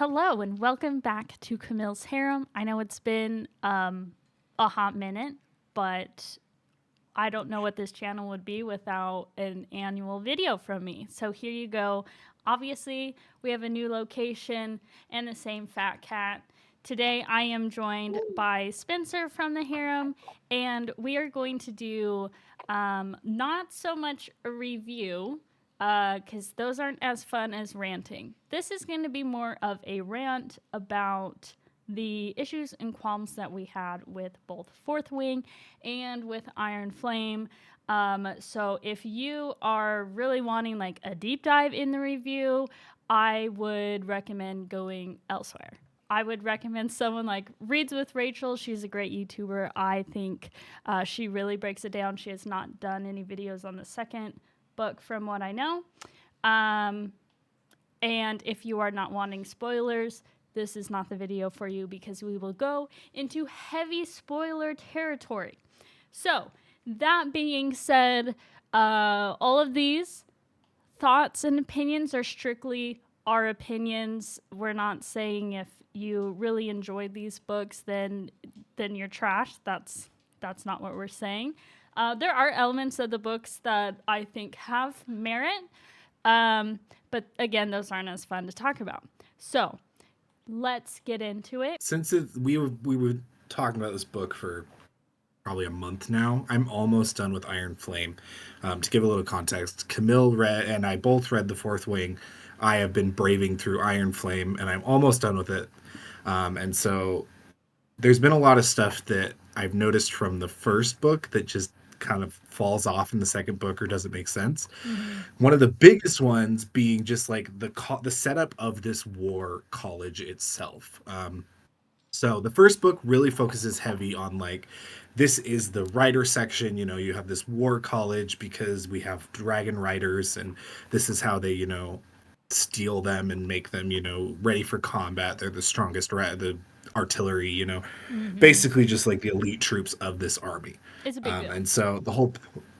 Hello and welcome back to Camille's Harem. I know it's been a hot minute, but I don't know what this channel would be without an annual video from me. So here you go. Obviously, we have a new location and the same fat cat. Today, I am joined by Spencer from the Harem, and we are going to do not so much a review, because those aren't as fun as ranting. This is going to be more of a rant about the issues and qualms that we had with both Fourth Wing and with Iron Flame. So if you are really wanting like a deep dive in the review, I would recommend going elsewhere. I would recommend someone like Reads with Rachel. She's a great YouTuber. I think she really breaks it down. She has not done any videos on the second book from what I know. And if you are not wanting spoilers, this is not the video for you because we will go into heavy spoiler territory. So, that being said, all of these thoughts and opinions are strictly our opinions. We're not saying if you really enjoyed these books, then you're trash. That's not what we're saying. There are elements of the books that I think have merit, but again, those aren't as fun to talk about. So let's get into it. Since we were talking about this book for probably a month now, I'm almost done with Iron Flame. To give a little context, Camille read and I both read The Fourth Wing. I have been braving through Iron Flame, and I'm almost done with it. And so there's been a lot of stuff that I've noticed from the first book that just kind of falls off in the second book or doesn't make sense. One of the biggest ones being just like the setup of this war college itself. So the first book really focuses heavy on like this is the writer section. You have this war college because we have dragon riders, and this is how they steal them and make them ready for combat. They're the strongest, the artillery. Basically just like the elite troops of this army. It's a big deal. And so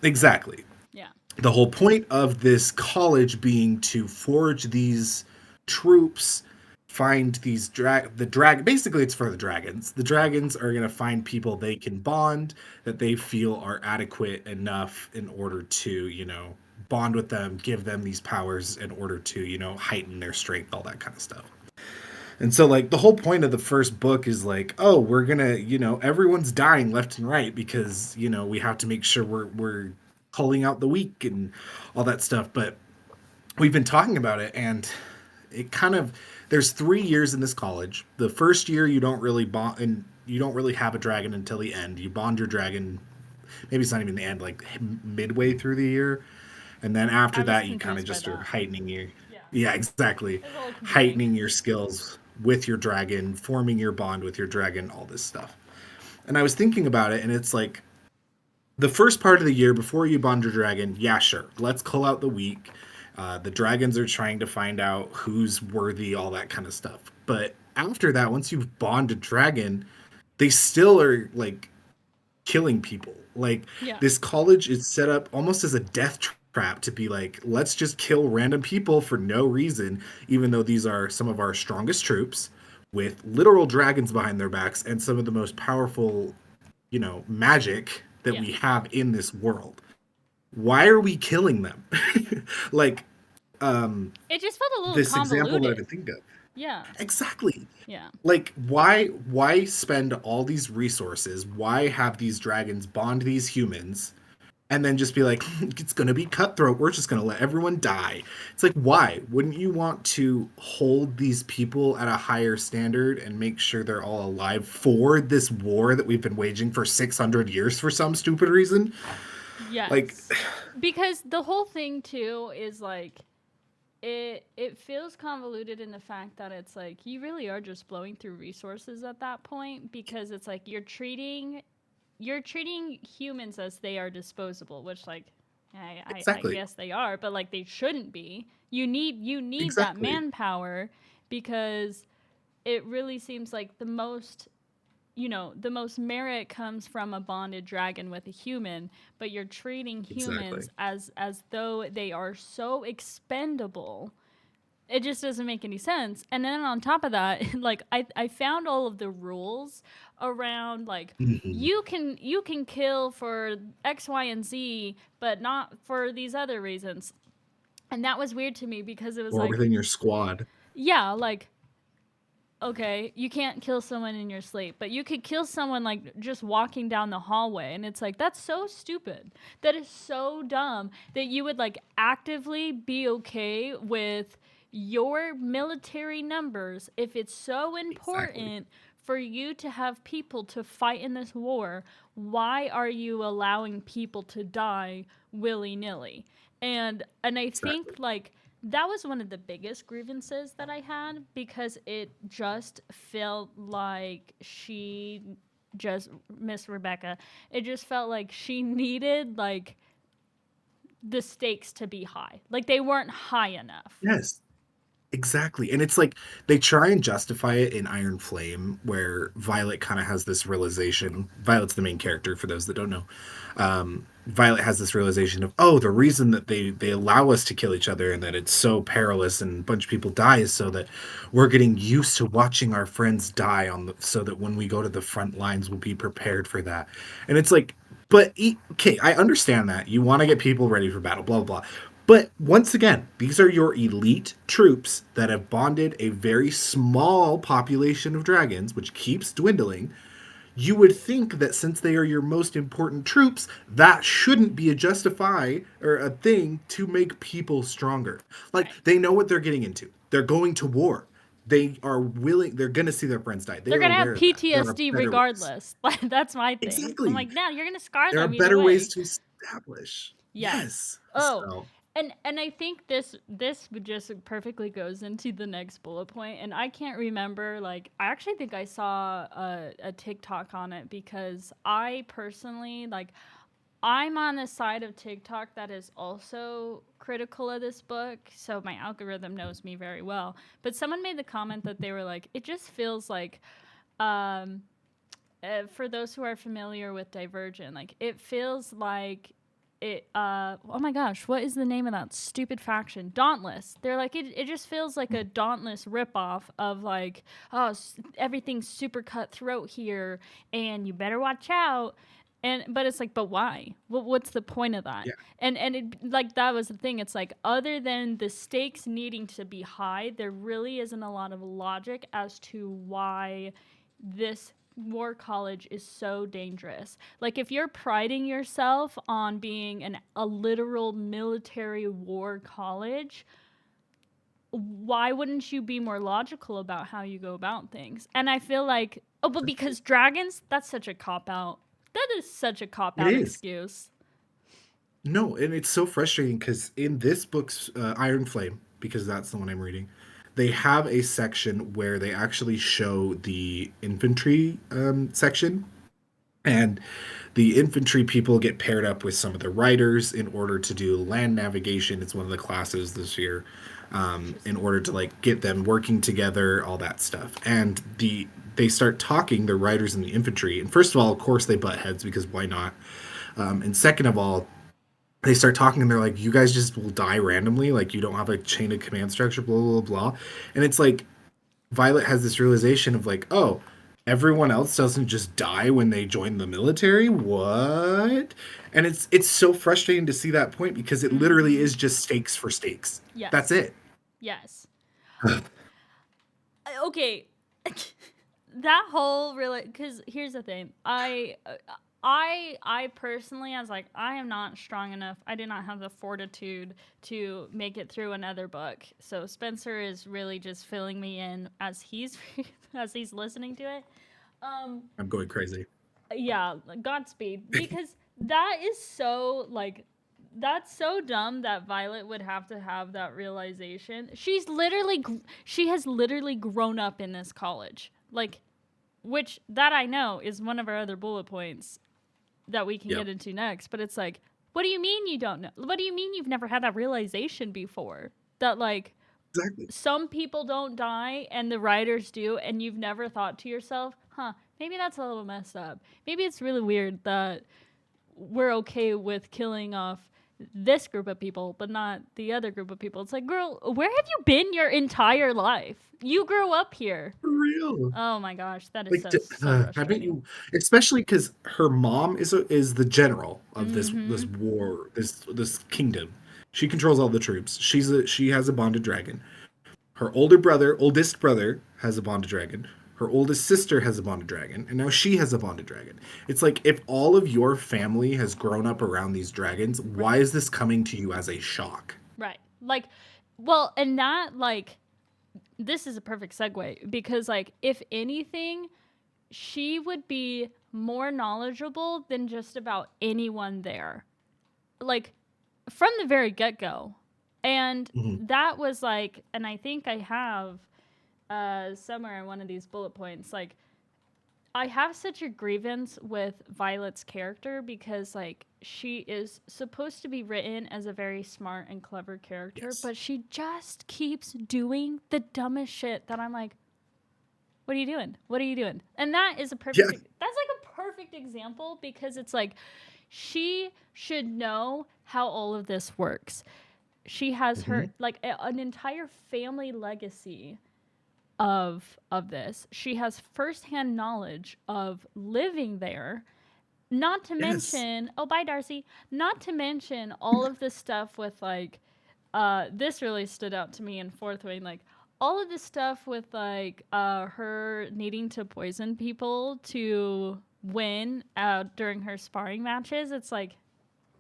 exactly, Yeah. the whole point of this college being to forge these troops, find these basically it's for the dragons. The dragons are going to find people they can bond, that they feel are adequate enough in order to bond with them, give them these powers in order to heighten their strength, all that kind of stuff. And so, like, the whole point of the first book is like, oh, we're gonna, everyone's dying left and right because, we have to make sure we're culling out the weak and all that stuff. But we've been talking about it, and it kind of there's 3 years in this college. The first year you don't really bond, and you don't really have a dragon until the end. You bond your dragon, maybe it's not even the end, like midway through the year, and then after that you kind of just are heightening your yeah, exactly, heightening your skills with your dragon, forming your bond with your dragon, all this stuff. And I was thinking about it, and it's like the first part of the year before you bond your dragon, yeah, sure, let's cull out the weak. The dragons are trying to find out who's worthy, all that kind of stuff. But after that, once you've bonded dragon, they still are like killing people. Like this college is set up almost as a death trap to be like, let's just kill random people for no reason, even though these are some of our strongest troops with literal dragons behind their backs and some of the most powerful, magic that we have in this world. Why are we killing them? Like, it just felt a little this convoluted. example that I can think of. Yeah. Exactly. Yeah. Like, why spend all these resources? Why have these dragons bond these humans and then just be like, it's going to be cutthroat. We're just going to let everyone die. It's like, why? Wouldn't you want to hold these people at a higher standard and make sure they're all alive for this war that we've been waging for 600 years for some stupid reason? Yes. Like, because the whole thing, too, is like, it feels convoluted in the fact that it's like you really are just blowing through resources at that point, because it's like you're treating humans as they are disposable, which like I guess they are, but like they shouldn't be. You need that manpower, because it really seems like the most merit comes from a bonded dragon with a human, but you're treating humans as though they are so expendable. it just doesn't make any sense. And then on top of that, like I found all of the rules around like Mhm. you can kill for X, Y, and Z, but not for these other reasons. And that was weird to me because it was Or like, within your squad. yeah, like okay, you can't kill someone in your sleep, but you could kill someone like just walking down the hallway. And it's like, that's so stupid. That is so dumb that you would like actively be okay with your military numbers if it's so Exactly. important for you to have people to fight in this war. Why are you allowing people to die willy-nilly? And I Exactly. think like that was one of the biggest grievances that I had because it just felt like she just Miss Rebecca. It just felt like she needed like the stakes to be high. Like they weren't high enough. Yes. Exactly. And it's like they try and justify it in Iron Flame, where Violet kind of has this realization. Violet's the main character, for those that don't know. Violet has this realization of, oh, the reason that they allow us to kill each other and that it's so perilous and a bunch of people die is so that we're getting used to watching our friends die so that when we go to the front lines, we'll be prepared for that. And it's like, but okay, I understand that you want to get people ready for battle, blah blah blah. But once again, these are your elite troops that have bonded a very small population of dragons, which keeps dwindling. You would think that since they are your most important troops, that shouldn't be a justify or a thing to make people stronger. Like Right. they know what they're getting into. They're going to war. They are willing. They're going to see their friends die. They They're are gonna have aware of that. There are PTSD better ways. regardless. That's my thing. I'm Exactly. like, no, you're gonna scar There are them either better ways way. to establish. Yes. Yes. Oh, So and I think this would just perfectly goes into the next bullet point. And I can't remember. Like, I actually think I saw a TikTok on it because I personally like. I'm on the side of TikTok that is also critical of this book, so my algorithm knows me very well. But someone made the comment that they were like, it just feels like um, for those who are familiar with Divergent, like it feels like it oh my gosh, what is the name of that stupid faction? Dauntless. They're like it just feels like a Dauntless ripoff of like, oh, everything's super cutthroat here and you better watch out. And but it's like, but why? What's the point of that? yeah, And it like that was the thing. It's like other than the stakes needing to be high, there really isn't a lot of logic as to why this war college is so dangerous. Like if you're priding yourself on being a literal military war college, why wouldn't you be more logical about how you go about things? And I feel like, oh, but because dragons, that's such a cop out. That is such a cop it out is. excuse. No, and it's so frustrating because in this book's Iron Flame, because that's the one I'm reading, they have a section where they actually show the infantry section, and the infantry people get paired up with some of the riders in order to do land navigation. It's one of the classes this year, in order to like get them working together, all that stuff. And they start talking, the riders and the infantry. And first of all, of course, they butt heads because why not? And second of all, they start talking and they're like, you guys just will die randomly. Like, you don't have a chain of command structure, blah, blah, blah. And it's like, Violet has this realization of like, oh, everyone else doesn't just die when they join the military. What? And it's so frustrating to see that point because it literally is just stakes for stakes. That's Yes. it. Yes. Okay. That whole really, because here's the thing. I personally, I was like, I am not strong enough. I do not have the fortitude to make it through another book. So Spencer is really just filling me in as he's as he's listening to it. Um, I'm going crazy. yeah, Godspeed, because that is so like that's so dumb that Violet would have to have that realization. She has literally grown up in this college. Like which that I know is one of our other bullet points that we can Yep. get into next, but it's like, what do you mean you don't know? What do you mean you've never had that realization before? That like Exactly. some people don't die and the writers do, and you've never thought to yourself, huh, maybe that's a little messed up. Maybe it's really weird that we're okay with killing off this group of people, but not the other group of people. It's like, girl, where have you been your entire life? You grew up here. For real. Oh my gosh, that is Like, so I bet frustrating. you, especially because her mom is the general of this Mm-hmm. war, this kingdom. She controls all the troops. She has a bonded dragon. Her oldest brother, has a bonded dragon. Her oldest sister has a bonded dragon, and now she has a bonded dragon. It's like if all of your family has grown up around these dragons, why Right. is this coming to you as a shock? Right. Like, well, and that, like, this is a perfect segue because, like, if anything, she would be more knowledgeable than just about anyone there. Like, from the very get go. And Mhm. that was like, and I think I have somewhere in one of these bullet points, like, I have such a grievance with Violet's character because, like, she is supposed to be written as a very smart and clever character, Yes. but she just keeps doing the dumbest shit that I'm like, what are you doing? What are you doing? And that is a Yeah. perfect, that's like a perfect example because it's like, she should know how all of this works. She has her, Hmm. like, an entire family legacy of this. She has firsthand knowledge of living there. Not to Yes. mention, oh, bye, Darcy. Not to mention all of this stuff with, like, this really stood out to me in fourth wing. Like, all of this stuff with, like, her needing to poison people to win during her sparring matches. It's like,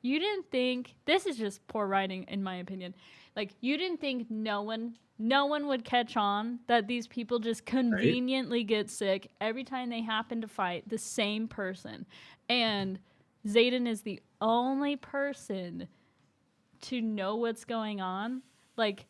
you didn't think, this is just poor writing in my opinion. Like, you didn't think no one would catch on that these people just Right. conveniently get sick every time they happen to fight the same person. And Zaden is the only person to know what's going on. Like,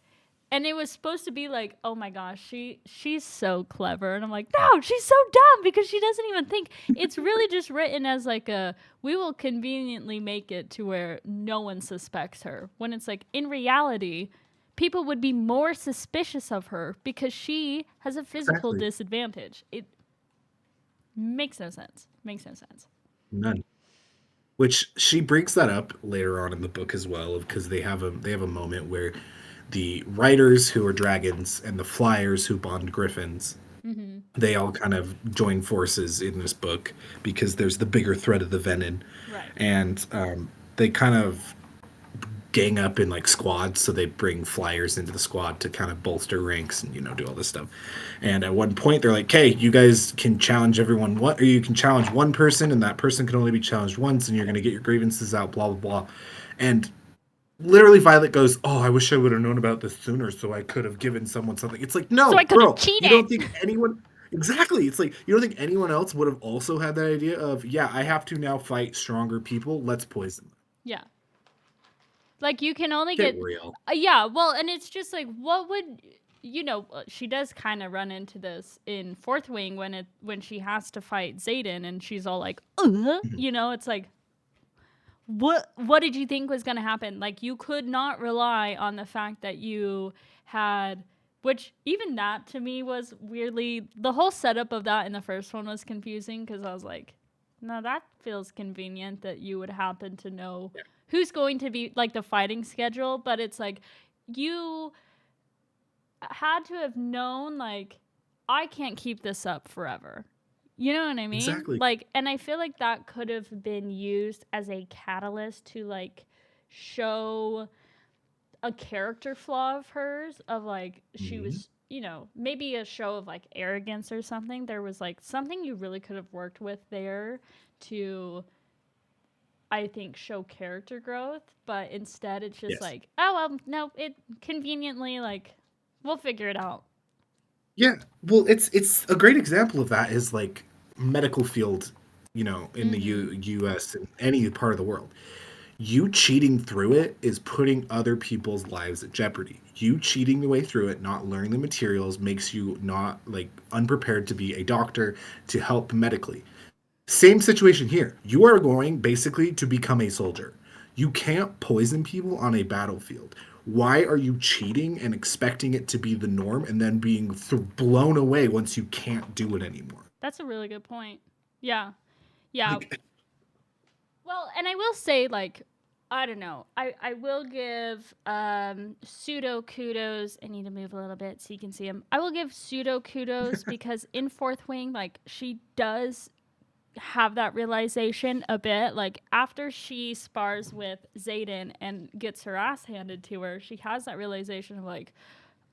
and it was supposed to be like, oh my gosh, she's so clever, and I'm like, no, she's so dumb because she doesn't even think. It's really just written as like a, we will conveniently make it to where no one suspects her, when it's like, in reality, people would be more suspicious of her because she has a physical Exactly. disadvantage. It makes no sense. Makes no sense. None. Which she brings that up later on in the book as well, because they have a moment where the writers who are dragons and the flyers who bond griffins, Mm-hmm. they all kind of join forces in this book because there's the bigger threat of the venom, Right. and they kind of gang up in like squads, so they bring flyers into the squad to kind of bolster ranks and do all this stuff. And at one point they're like, hey, you guys can challenge everyone, what, or you can challenge one person, and that person can only be challenged once, and you're going to get your grievances out, blah blah blah. And literally Violet goes, oh, I wish I would have known about this sooner so I could have given someone something. It's like, So no I could have girl, you don't cheated. think anyone, exactly, it's like you don't think anyone else would have also had that idea of, yeah, I have to now fight stronger people, let's poison them. Yeah. Like, you can only Get get, real. yeah, well, and it's just like, what would, she does kind of run into this in fourth wing when she has to fight Zaden, and she's all like, it's like, what did you think was going to happen? Like, you could not rely on the fact that you had, which even that to me was weirdly, the whole setup of that in the first one was confusing because I was like, no, that feels convenient that you would happen to know who's going to be like the fighting schedule, but it's like, you had to have known, like, I can't keep this up forever. You know what I mean? Exactly. Like, and I feel like that could have been used as a catalyst to, like, show a character flaw of hers, of like, she Mhm. was, maybe a show of like arrogance or something. There was like something you really could have worked with there to, I think, show character growth, but instead it's just Yes. like, oh well, no, it conveniently, like, we'll figure it out. Yeah. Well, it's a great example of that is like medical field, in the Mm-hmm. U.S. and any part of the world. You cheating through it is putting other people's lives at jeopardy. You cheating the way through it, not learning the materials, makes you not like unprepared to be a doctor to help medically. Same situation here. You are going basically to become a soldier. You can't poison people on a battlefield. Why are you cheating and expecting it to be the norm and then being blown away once you can't do it anymore? That's a really good point. Yeah. Yeah. Like, Well, and I will say, like, I don't know. I will give pseudo kudos. I need to move a little bit so you can see him. I will give pseudo kudos because in Fourth Wing, like, she does have that realization a bit. Like, after she spars with Zaden and gets her ass handed to her, she has that realization of, like,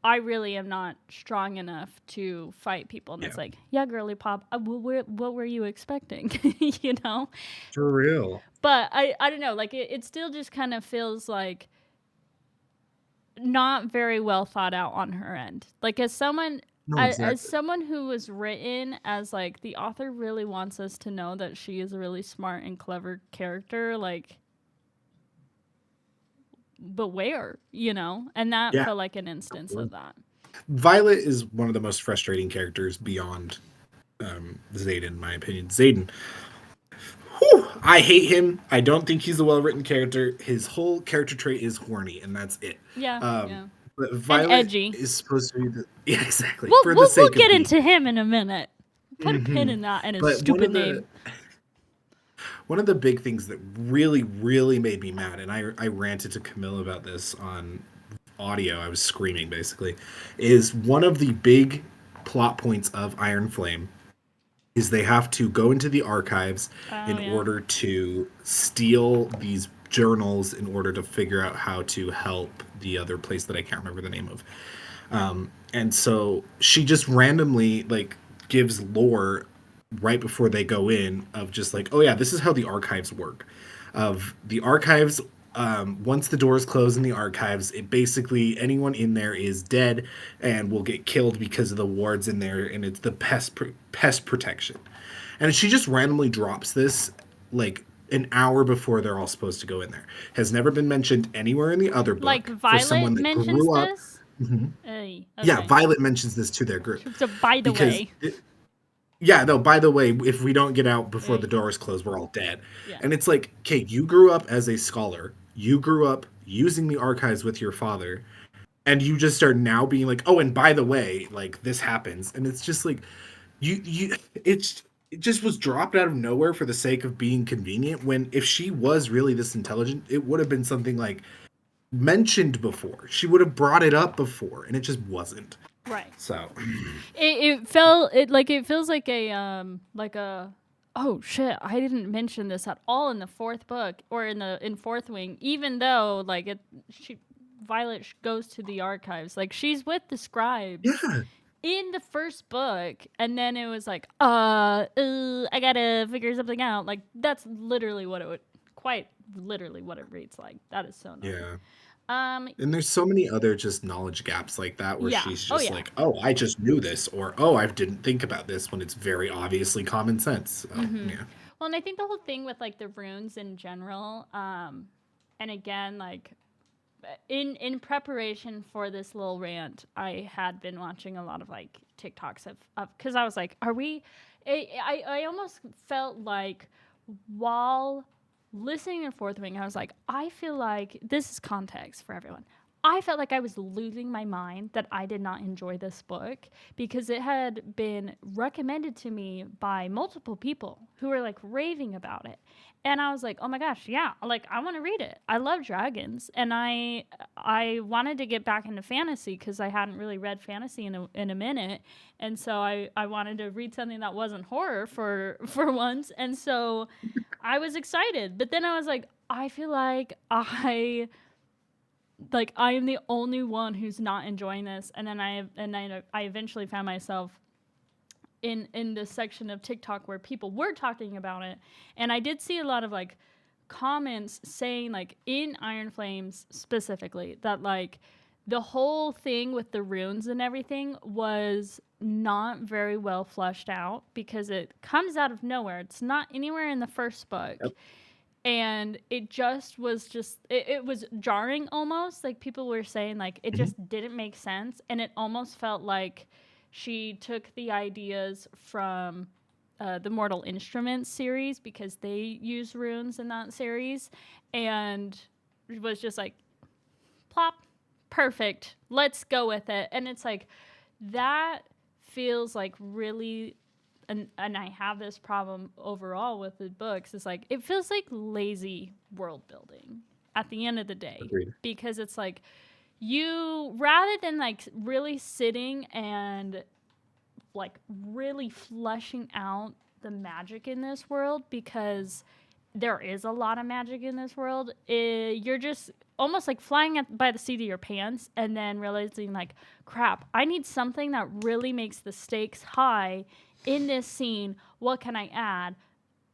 I really am not strong enough to fight people. And Yeah, it's like, yeah, girly pop, what were you expecting? You know? for real. But I don't know. Like, it still just kind of feels like not very well thought out on her end. Like, as someone. No, As exactly. someone who was written as, like, the author really wants us to know that she is a really smart and clever character, like, beware, you know? And that Yeah. felt like an instance of that. Violet is one of the most frustrating characters beyond Zaden, in my opinion. Zaden, whew, I hate him. I don't think he's a well-written character. His whole character trait is horny, and that's it. Yeah, Um, yeah. but And Violet edgy. is supposed to be the yeah, exactly We'll for the we'll we'll sake of get being. into him in a minute. Put a pin Hmm. in that and his But stupid name. one of the big things that really really made me mad, and I ranted to Camille about this on audio. I was screaming basically. Is one of the big plot points of Iron Flame is they have to go into the archives Oh in yeah. order to steal these journals in order to figure out how to help the other place that I can't remember the name of. And so she just randomly like gives lore right before they go in of just like, oh yeah, this is how the archives work. Of the archives, once the doors close in the archives, it basically anyone in there is dead and will get killed because of the wards in there, and it's the pest protection. And she just randomly drops this like an hour before they're all supposed to go in there. Has never been mentioned anywhere in the other Like book for Violet someone that mentions grew up. this. Mhm. Yeah, Okay. Violet mentions this to their group So by the because way. yeah, no, by the way, if we don't get out before the Hey. doors close, we're all dead. Yeah. And it's like, okay, you grew up as a scholar. You grew up using the archives with your father, and you just are now being like, oh, and by the way, like this happens. And it's just like it's it just was dropped out of nowhere for the sake of being convenient when if she was really this intelligent, it would have been something like mentioned before. She would have brought it up before, and it just wasn't. Right. So It feels like a oh shit, I didn't mention this at all in the fourth book or in Fourth Wing, even though like it she Violet goes to the archives. Like, she's with the scribes yeah, in the first book, and then it was like, I gotta figure something out. Like, that's literally what it would quite literally what it reads like. That is so annoying. yeah. Um And there's so many other just knowledge gaps like that where yeah. she's Oh just yeah. like, "Oh, I just knew this," or "Oh, I didn't think about this," when it's very obviously common sense. So, yeah. Well, and I think the whole thing with like the runes in general, and again, like in preparation for this little rant, I had been watching a lot of like TikToks of because I was like, are we? I almost felt like while listening to Fourth Wing, I was like, I feel like this is context for everyone. I felt like I was losing my mind that I did not enjoy this book because it had been recommended to me by multiple people who were like raving about it. And I was like, "Oh my gosh, yeah, like I want to read it. I love dragons." And I wanted to get back into fantasy cuz I hadn't really read fantasy in a minute. And so I wanted to read something that wasn't horror for once. And so I was excited. But then I was like, I feel like I am the only one who's not enjoying this. And then I eventually found myself in this section of TikTok where people were talking about it, and I did see a lot of like comments saying like in Iron Flames specifically that like the whole thing with the runes and everything was not very well fleshed out because it comes out of nowhere. It's not anywhere in the first book, Yep. and it was jarring almost. Like, people were saying like it Mhm. just didn't make sense, and it almost felt like she took the ideas from the Mortal Instruments series because they use runes in that series, and was just like, plop, perfect, let's go with it. And it's like that feels like really, and I have this problem overall with the books, is like it feels like lazy world building at the end of the day. Agreed. Because it's like, you, rather than like really sitting and like really fleshing out the magic in this world, because there is a lot of magic in this world, you're just almost like flying by the seat of your pants, and then realizing like, crap, I need something that really makes the stakes high in this scene. What can I add?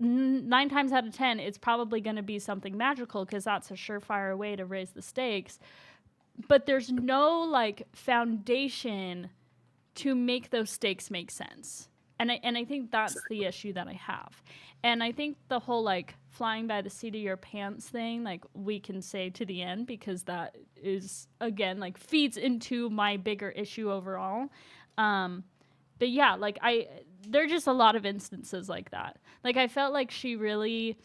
9 times out of 10, it's probably going to be something magical, because that's a surefire way to raise the stakes. But there's no like foundation to make those stakes make sense. And I think that's the issue that I have. And I think the whole like flying by the seat of your pants thing, like, we can say to the end, because that is, again, like feeds into my bigger issue overall. But yeah, like there are just a lot of instances like that. Like, I felt like she really,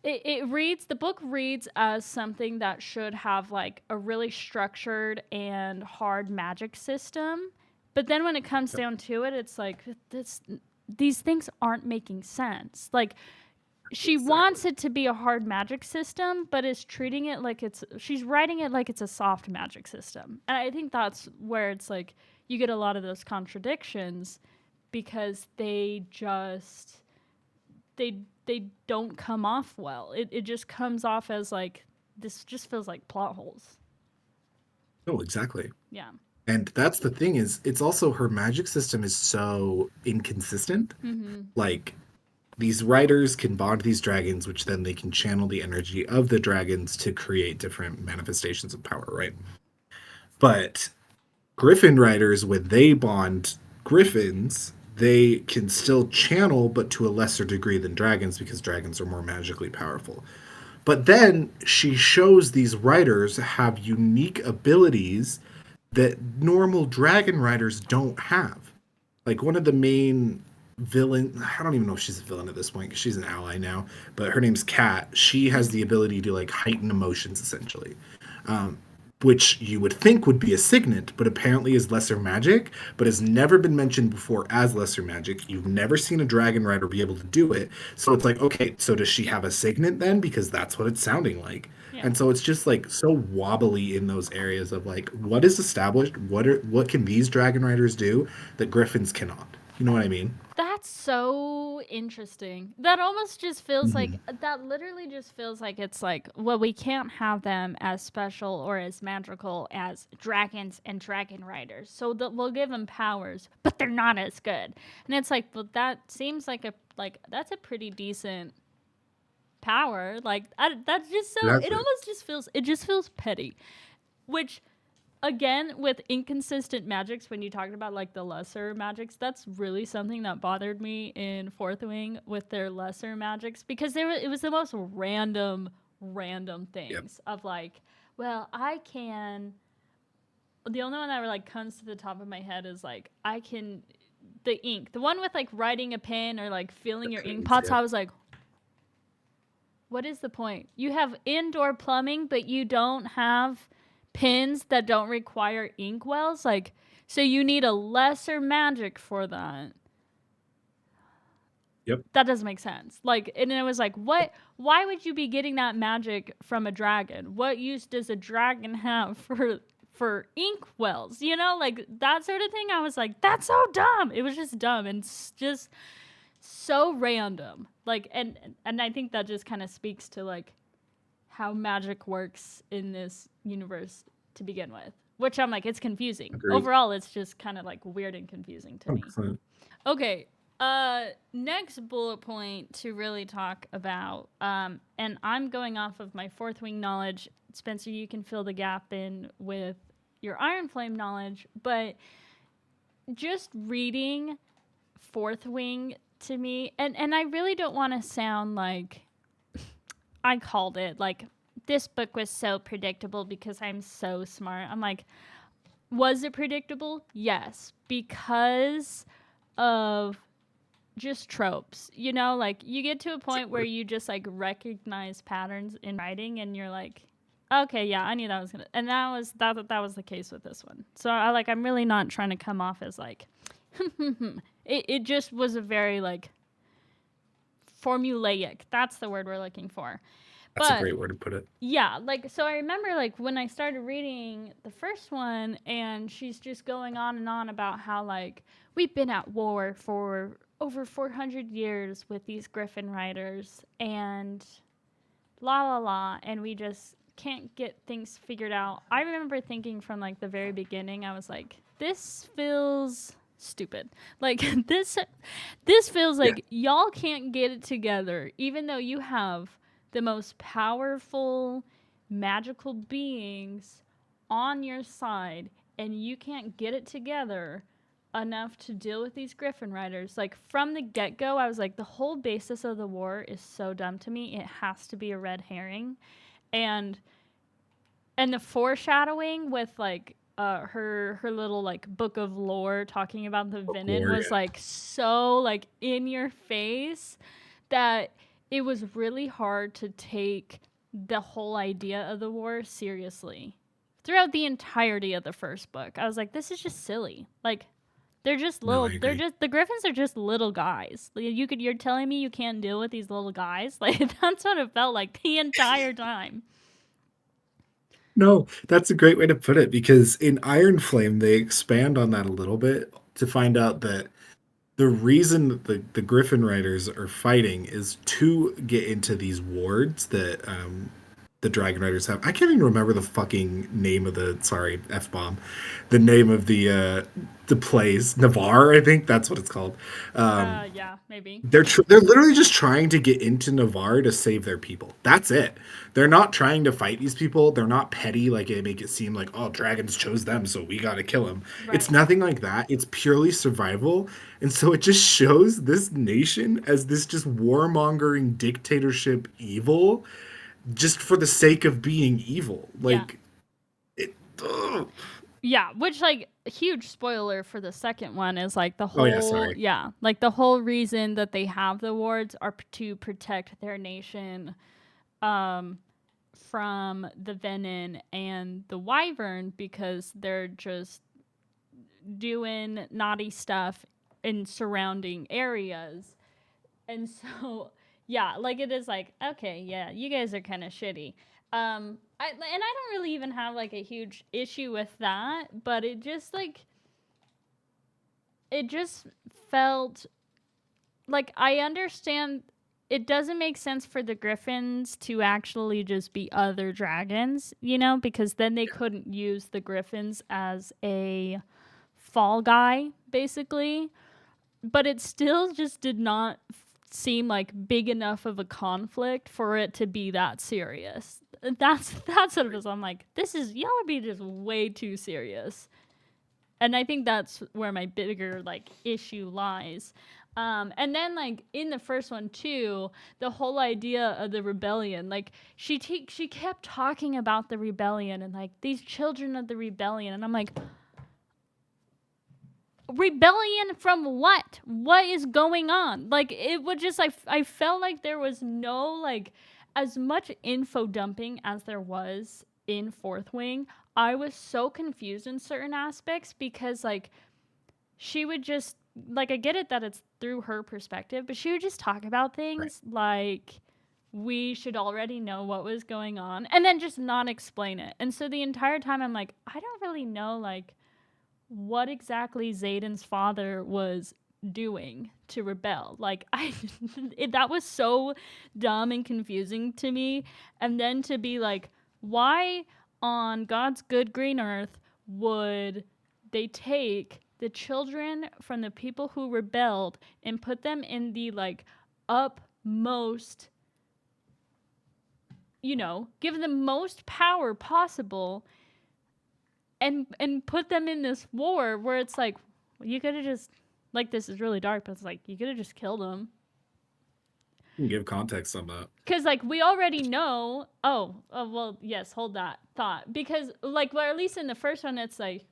the book reads as something that should have like a really structured and hard magic system. But then when it comes down to it, it's like, these things aren't making sense. Like, she wants it to be a hard magic system, but is treating it like she's writing it like it's a soft magic system. And I think that's where it's like, you get a lot of those contradictions, because they don't come off well. It just comes off as like, this just feels like plot holes. Oh, exactly. Yeah. And that's the thing, is it's also, her magic system is so inconsistent. Mm-hmm. Like, these writers can bond these dragons, which then they can channel the energy of the dragons to create different manifestations of power, right? But Griffin writers, when they bond griffins, they can still channel, but to a lesser degree than dragons, because dragons are more magically powerful. But then she shows these writers have unique abilities that normal dragon riders don't have. Like, one of the main villain, I don't even know if she's a villain at this point, because she's an ally now, but her name's Kat. She has the ability to like heighten emotions, essentially, which you would think would be a signet, but apparently is lesser magic, but has never been mentioned before as lesser magic. You've never seen a dragon rider be able to do it. So it's like, okay, so does she have a signet then? Because that's what it's sounding like. Yeah. And so it's just like so wobbly in those areas of like, what is established? What can these dragon riders do that griffins cannot? You know what I mean? That's so interesting. That almost just feels like, that literally just feels like it's like, well, we can't have them as special or as magical as dragons and dragon riders. So we'll give them powers, but they're not as good. And it's like, well, that seems like that's a pretty decent power. Like, that's just so, That's it it. almost just feels petty. Which, again, with inconsistent magics, when you talked about like the lesser magics, that's really something that bothered me in Fourth Wing with their lesser magics, because it was the most random things of like, well, I can. The only one that like comes to the top of my head is like, I can, the ink, the one with like writing a pen or like filling your ink pots. I was like, what is the point? You have indoor plumbing, but you don't have pins that don't require ink wells, like, so you need a lesser magic for that. Yep. That doesn't make sense. Like, and it was like, what? Why would you be getting that magic from a dragon? What use does a dragon have for ink wells? You know, like that sort of thing. I was like, that's so dumb. It was just dumb and just so random. Like, and I think that just kind of speaks to like how magic works in this universe to begin with, which I'm like, it's confusing. Agreed. Overall, it's just kind of like weird and confusing to me. Excellent. Okay, next bullet point to really talk about, and I'm going off of my Fourth Wing knowledge. Spencer, you can fill the gap in with your Iron Flame knowledge, but just reading Fourth Wing to me, and I really don't want to sound like I called it, like, this book was so predictable because I'm so smart. I'm like, was it predictable? Yes, because of just tropes. You know, like, you get to a point where you just, like, recognize patterns in writing, and you're like, okay, yeah, I knew that was gonna, and that was the case with this one. So I'm really not trying to come off as like, it just was a very like formulaic. That's the word we're looking for. That's a But great word to put it. yeah, like, so I remember, like, when I started reading the first one, and she's just going on and on about how, like, we've been at war for over 400 years with these Griffin riders, and la la la, and we just can't get things figured out. I remember thinking from, like, the very beginning, I was like, this feels stupid. Like, this feels Yeah. like y'all can't get it together, even though you have the most powerful magical beings on your side, and you can't get it together enough to deal with these Griffin riders. Like, from the get-go, I was like, the whole basis of the war is so dumb to me. It has to be a red herring. And the foreshadowing with, like, her little, like, book of lore talking about the Venom Lore, was, like, so, like, in your face that it was really hard to take the whole idea of the war seriously throughout the entirety of the first book. I was like, this is just silly. Like, they're just no, little. I They're agree. just the Griffins are just little guys. Like, you're telling me you can't deal with these little guys? Like, that's what it felt like the entire time. No, that's a great way to put it because in Iron Flame they expand on that a little bit to find out that the reason that the Griffin Riders are fighting is to get into these wards that the Dragon Riders have. I can't even remember the fucking name of the sorry f bomb, the name of the place Navarre. I think that's what it's called. Um, Yeah, maybe. they're literally just trying to get into Navarre to save their people. That's it. They're not trying to fight these people. They're not petty like they make it seem like, oh, dragons chose them, so we gotta kill them. It's Right. nothing like that. It's purely survival. And so it just shows this nation as this just warmongering dictatorship evil just for the sake of being evil. Yeah. Like it ugh. Yeah, which, like, a huge spoiler for the second one is, like, the Oh yeah, whole, sorry. yeah, like, the whole reason that they have the wards are to protect their nation um from the Venom and the Wyvern, because they're just doing naughty stuff in surrounding areas. And so, yeah, like, it is like, okay, yeah, you guys are kind of shitty. I don't really even have, like, a huge issue with that, but it just, like, it just felt like, I understand it doesn't make sense for the Griffins to actually just be other dragons, because then they couldn't use the Griffins as a fall guy, basically. But it still just did not seem like big enough of a conflict for it to be that serious. That's what it was. I'm like, this is y'all are being just way too serious. And I think that's where my bigger, like, issue lies. And then, like, in the first one too, the whole idea of the rebellion, like, she kept talking about the rebellion and, like, these children of the rebellion, and I'm like, rebellion from what? What is going on? Like, it would just, I felt like there was no, like, as much info dumping as there was in Fourth Wing. I was so confused in certain aspects because, like, she would just, like, I get it that it's through her perspective, but she would just talk about Right. things like we should already know what was going on and then just not explain it. And so the entire time I'm like, I don't really know, like, what exactly Zaden's father was doing to rebel. Like, that was so dumb and confusing to me. And then to be like, why on God's good green earth would they take the children from the people who rebelled and put them in the, like, upmost, give them most power possible, and put them in this war where it's like, you could have just, like, this is really dark, but it's like, you could have just killed them. You can give context on that. Because, like, we already know. Well, yes, hold that thought. Because, like, well, at least in the first one, it's like,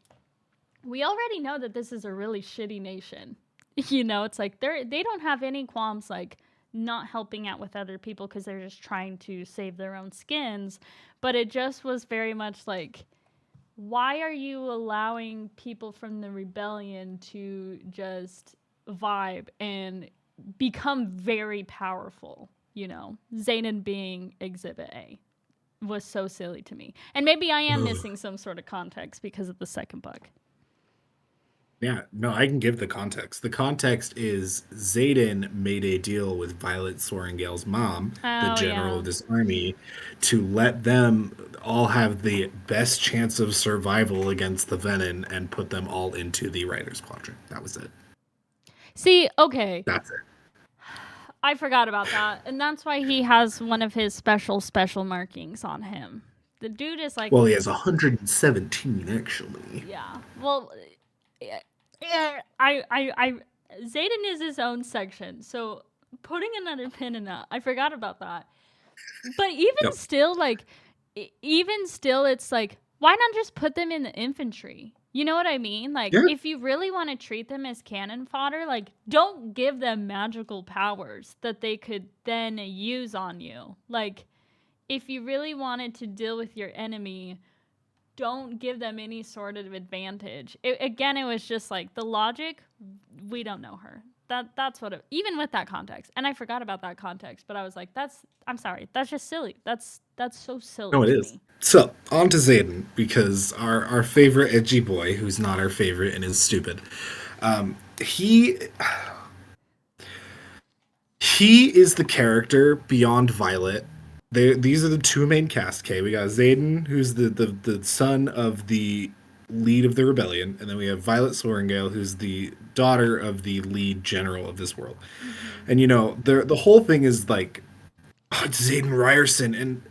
we already know that this is a really shitty nation. It's like, they don't have any qualms, like, not helping out with other people because they're just trying to save their own skins. But it just was very much like, why are you allowing people from the rebellion to just vibe and become very powerful? Zaden being Exhibit A was so silly to me. And maybe I am Ugh. missing some sort of context because of the second book. Yeah, no, I can give the context. The context is Zaden made a deal with Violet Sorrengail's mom, the Oh, general yeah. of this army, to let them all have the best chance of survival against the Venom and put them all into the Riders Quadrant. That was it. See, okay. That's it. I forgot about that. And that's why he has one of his special markings on him. The dude is like, Well, he has 117 actually. yeah. Well, yeah, Zaden is his own section. So putting another pin in that, I forgot about that. But even Yep. still, like, it's like, why not just put them in the infantry? You know what I mean? Like, Yeah. if you really want to treat them as cannon fodder, like, don't give them magical powers that they could then use on you. Like, if you really wanted to deal with your enemy, don't give them any sort of advantage. It was just like the logic. We don't know her. That's what even with that context. And I forgot about that context, but I was like, I'm sorry, that's just silly. That's so silly No, it to is. me. So, on to Zaden, because our favorite edgy boy, who's not our favorite and is stupid, he is the character beyond Violet. These are the two main cast. Okay, we got Zaden, who's the son of the lead of the rebellion, and then we have Violet Sorrengail, who's the daughter of the lead general of this world. Mm-hmm. And the whole thing is like, oh, it's Zaden Ryerson, and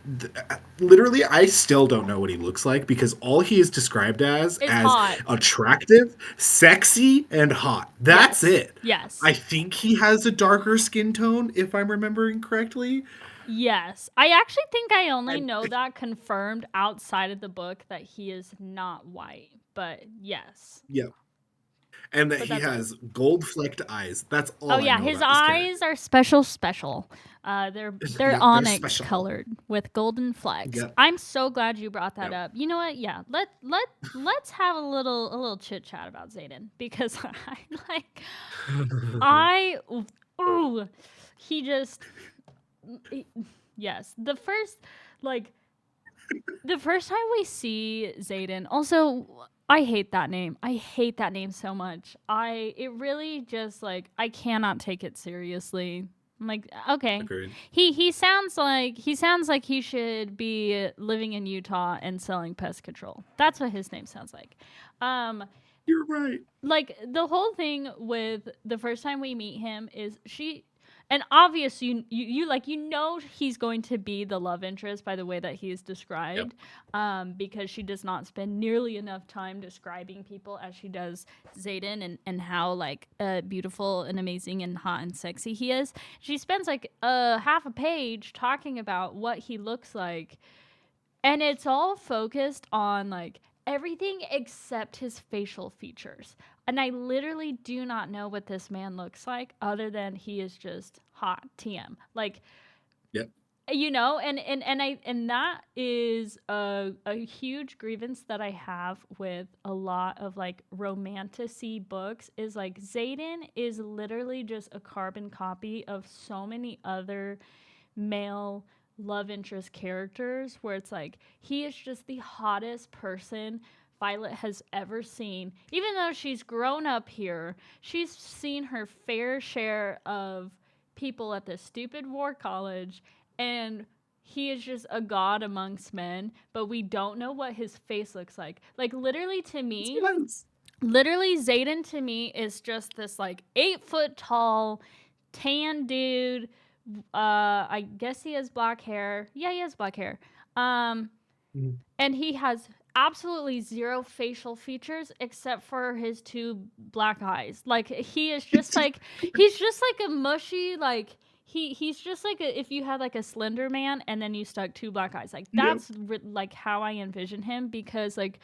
literally, I still don't know what he looks like because all he is described It's as hot. attractive, sexy, and hot. That's Yes. it. Yes. I think he has a darker skin tone, if I'm remembering correctly. Yes. I actually think I only know that confirmed outside of the book that he is not white. But yes. Yeah, and that But he that's it. has gold-flecked eyes. That's Oh all I yeah, know his about this character. eyes are special. They're Yeah, they're onyx special. colored with golden flecks. Yep. I'm so glad you brought that Yep. up. You know what? Yeah, let's have a little chit chat about Zaden because I like I ooh he just yes like the first time we see Zaden. Also, I hate that name. I hate that name so much. It really just like I cannot take it seriously. I'm like, okay. Agreed. He sounds like he should be living in Utah and selling pest control. That's what his name sounds like. You're right. Like the whole thing with the first time we meet him is and obviously he's going to be the love interest by the way that he is described. Yep. Because she does not spend nearly enough time describing people as she does Zaden and how like beautiful and amazing and hot and sexy he is. She spends like half a page talking about what he looks like, and it's all focused on like everything except his facial features. And I literally do not know what this man looks like other than he is just hot TM. Like, Yep. And that is a huge grievance that I have with a lot of like romantasy books is like Zaden is literally just a carbon copy of so many other male love interest characters where it's like he is just the hottest person Violet has ever seen. Even though she's grown up here, she's seen her fair share of people at this stupid war college, and he is just a god amongst men, but we don't know what his face looks like. Like literally Zaden to me is just this like 8-foot tall tan dude. I guess he has black hair. Yeah, he has black hair. And he has absolutely zero facial features except for his two black eyes. Like he is just like he's just like a mushy like he's just like if you had like a Slender Man and then you stuck two black eyes. Like that's like how I envision him because like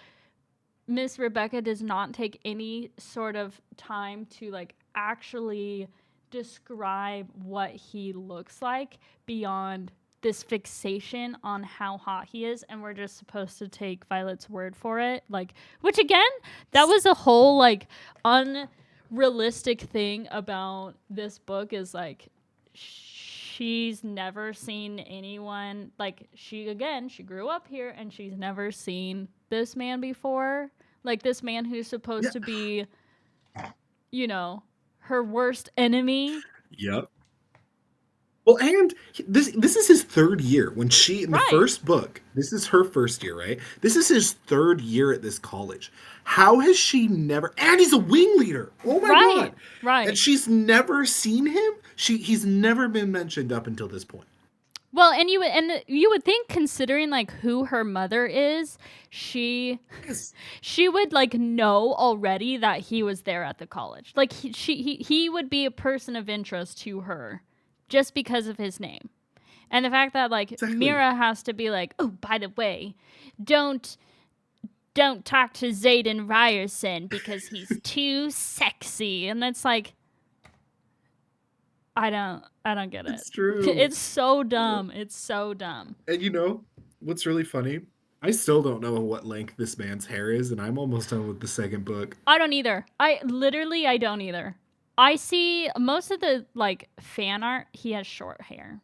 Miss Rebecca does not take any sort of time to like actually describe what he looks like beyond this fixation on how hot he is, and we're just supposed to take Violet's word for it. Like, which again, that was a whole like unrealistic thing about this book is like she's never seen anyone like she grew up here and she's never seen this man before. Like this man who's supposed Yeah. to be, you know, her worst enemy. Yep. Well, and this is his third year. When she in the Right. first book, this is her first year, right? This is his third year at this college. How has she never? And he's a wing leader. Oh my Right. god! Right. And she's never seen him. He's never been mentioned up until this point. Well, and you would think, considering like who her mother is, she Yes. she would like know already that he was there at the college. Like he would be a person of interest to her just because of his name. And the fact that like Exactly. Mira has to be like, "Oh, by the way, don't talk to Zaden Ryerson because he's too sexy." And it's like I don't get it. It's true. It's so dumb. It's so dumb. And you know what's really funny? I still don't know what length this man's hair is, and I'm almost done with the second book. I don't either. I don't either. I see most of the like fan art. He has short hair.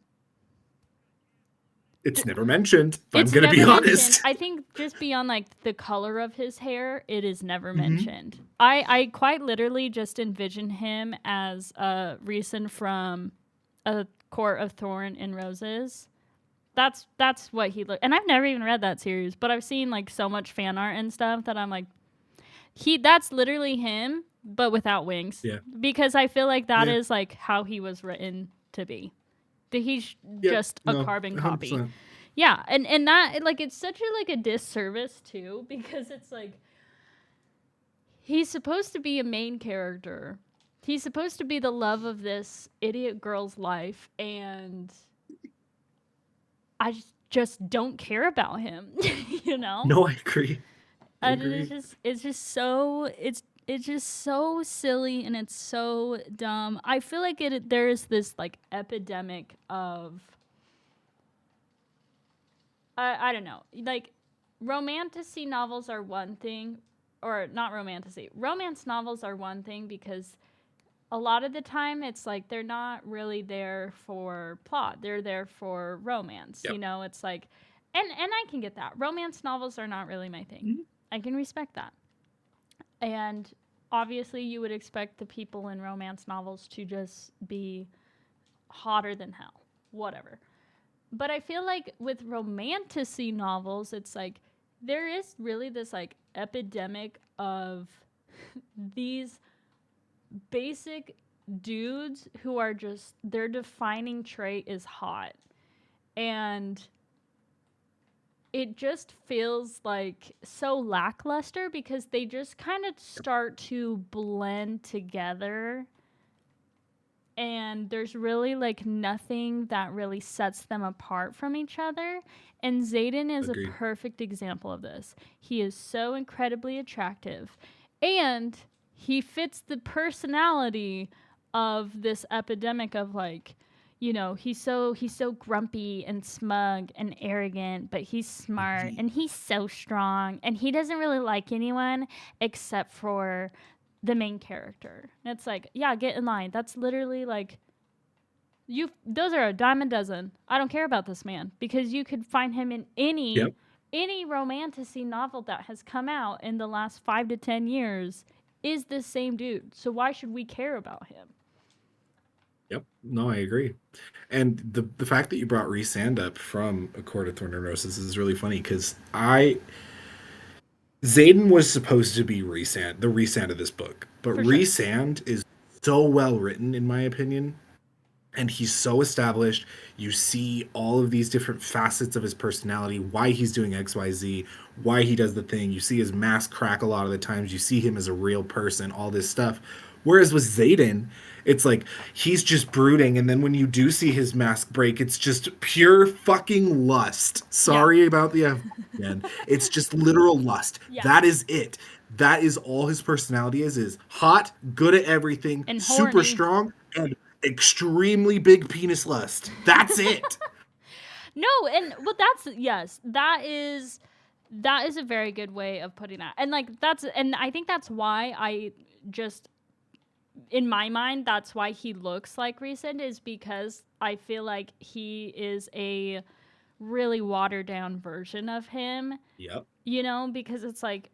It's never mentioned. If I'm It's gonna be never honest. mentioned. I think just beyond like the color of his hair, it is never mentioned. I quite literally just envision him as Rhys from A Court of Thorn and Roses. That's what he looked. And I've never even read that series, but I've seen like so much fan art and stuff that I'm like, that's literally him, but without wings. Yeah. Because I feel like that Yeah. is like how he was written to be. That he's Yep. just a No, carbon copy. 100%. Yeah, and that like it's such a disservice too, because it's like he's supposed to be a main character. He's supposed to be the love of this idiot girl's life, and I just don't care about him, you know? No, I agree. And it's just so silly and it's so dumb. I feel like there's this like epidemic of I don't know. Like romantasy novels are one thing, or not romantasy. Romance novels are one thing because a lot of the time it's like they're not really there for plot. They're there for romance. Yep. You know, it's like and I can get that. Romance novels are not really my thing. Mhm. I can respect that. And obviously you would expect the people in romance novels to just be hotter than hell. Whatever. But I feel like with romantasy novels, it's like there is really this like epidemic of these basic dudes who are just their defining trait is hot. And it just feels like so lackluster because they just kind of start to blend together. And there's really like nothing that really sets them apart from each other. And Zaden is Agreed. a perfect example of this. He is so incredibly attractive. And he fits the personality of this epidemic of like, you know, he's so grumpy and smug and arrogant, but he's smart and he's so strong and he doesn't really like anyone except for the main character. And it's like, yeah, get in line. That's literally like those are a dime a dozen. I don't care about this man because you could find him in any romantasy novel that has come out in the last 5 to 10 years is the same dude. So why should we care about him? Yep. No, I agree. And the fact that you brought Rhys up from A Court of Thorn and Roses is really funny because Zaden was supposed to be the Rhys of this book, but For Rhys is so well written in my opinion, and he's so established. You see all of these different facets of his personality, why he's doing XYZ, why he does the thing. You see his mask crack a lot of the times. You see him as a real person, all this stuff. Whereas with Zaden, it's like he's just brooding, and then when you do see his mask break, it's just pure fucking lust. Sorry about the F again. It's just literal lust. Yeah. That is it. That is all his personality is hot, good at everything, And super horny. strong, and extremely big penis lust. That's it. No, and well that is a very good way of putting that. And like and I think that's why I just in my mind, that's why he looks like recent, is because I feel like he is a really watered down version of him, Yep. you know, because it's like,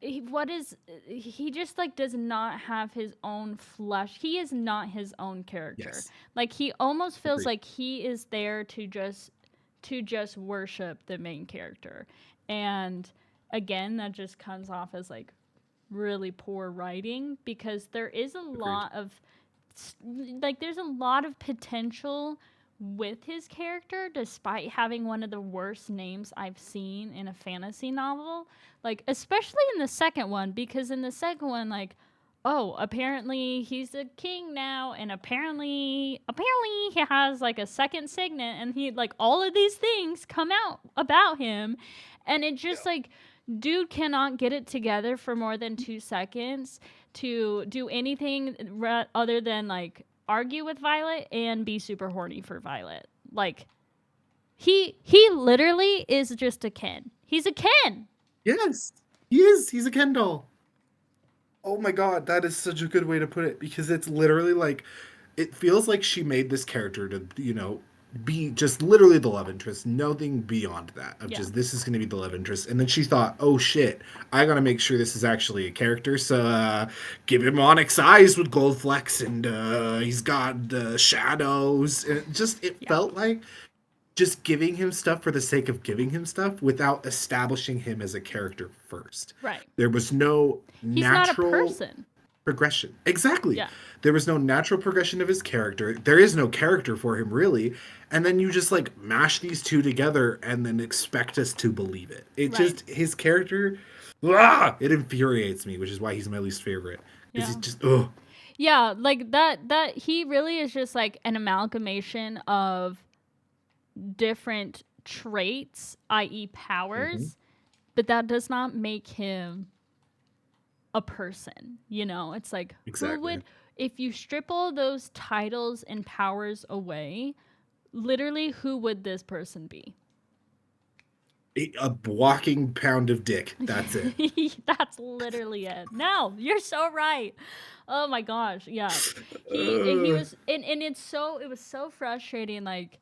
he just like does not have his own flesh. He is not his own character. Yes. Like he almost feels Agreed. like he is there to just worship the main character. And again, that just comes off as like really poor writing, because there is a Agreed. lot of like there's a lot of potential with his character, despite having one of the worst names I've seen in a fantasy novel. Like especially in the second one, because in the second one, like, oh, apparently he's a king now, and apparently he has like a second signet, and he like all of these things come out about him, and it just Yeah. like, dude cannot get it together for more than 2 seconds to do anything other than like argue with Violet and be super horny for Violet. Like he literally is just a Ken. He's a Ken. Yes. He is. He's a Ken doll. Oh my god, that is such a good way to put it, because it's literally like, it feels like she made this character to, be just literally the love interest, nothing beyond that. Of Yeah. just, this is going to be the love interest. And then she thought, oh shit, I got to make sure this is actually a character. So give him onyx eyes with gold flecks, and he's got shadows. And it Yeah. felt like just giving him stuff for the sake of giving him stuff without establishing him as a character first. Right. There was no He's not a natural person. progression. Exactly. Yeah. There was no natural progression of his character. There is no character for him, really. And then you just like mash these two together and then expect us to believe it. It Right. just, his character, it infuriates me, which is why he's my least favorite. Because Yeah. he's just, ugh. Yeah, like that he really is just like an amalgamation of different traits, i.e. powers, but that does not make him a person, you know? It's like, who Exactly. would, if you strip all those titles and powers away, literally who would this person be? A walking pound of dick. That's it. That's literally it. No, you're so right. Oh my gosh, yeah. He was, and it was so frustrating, like,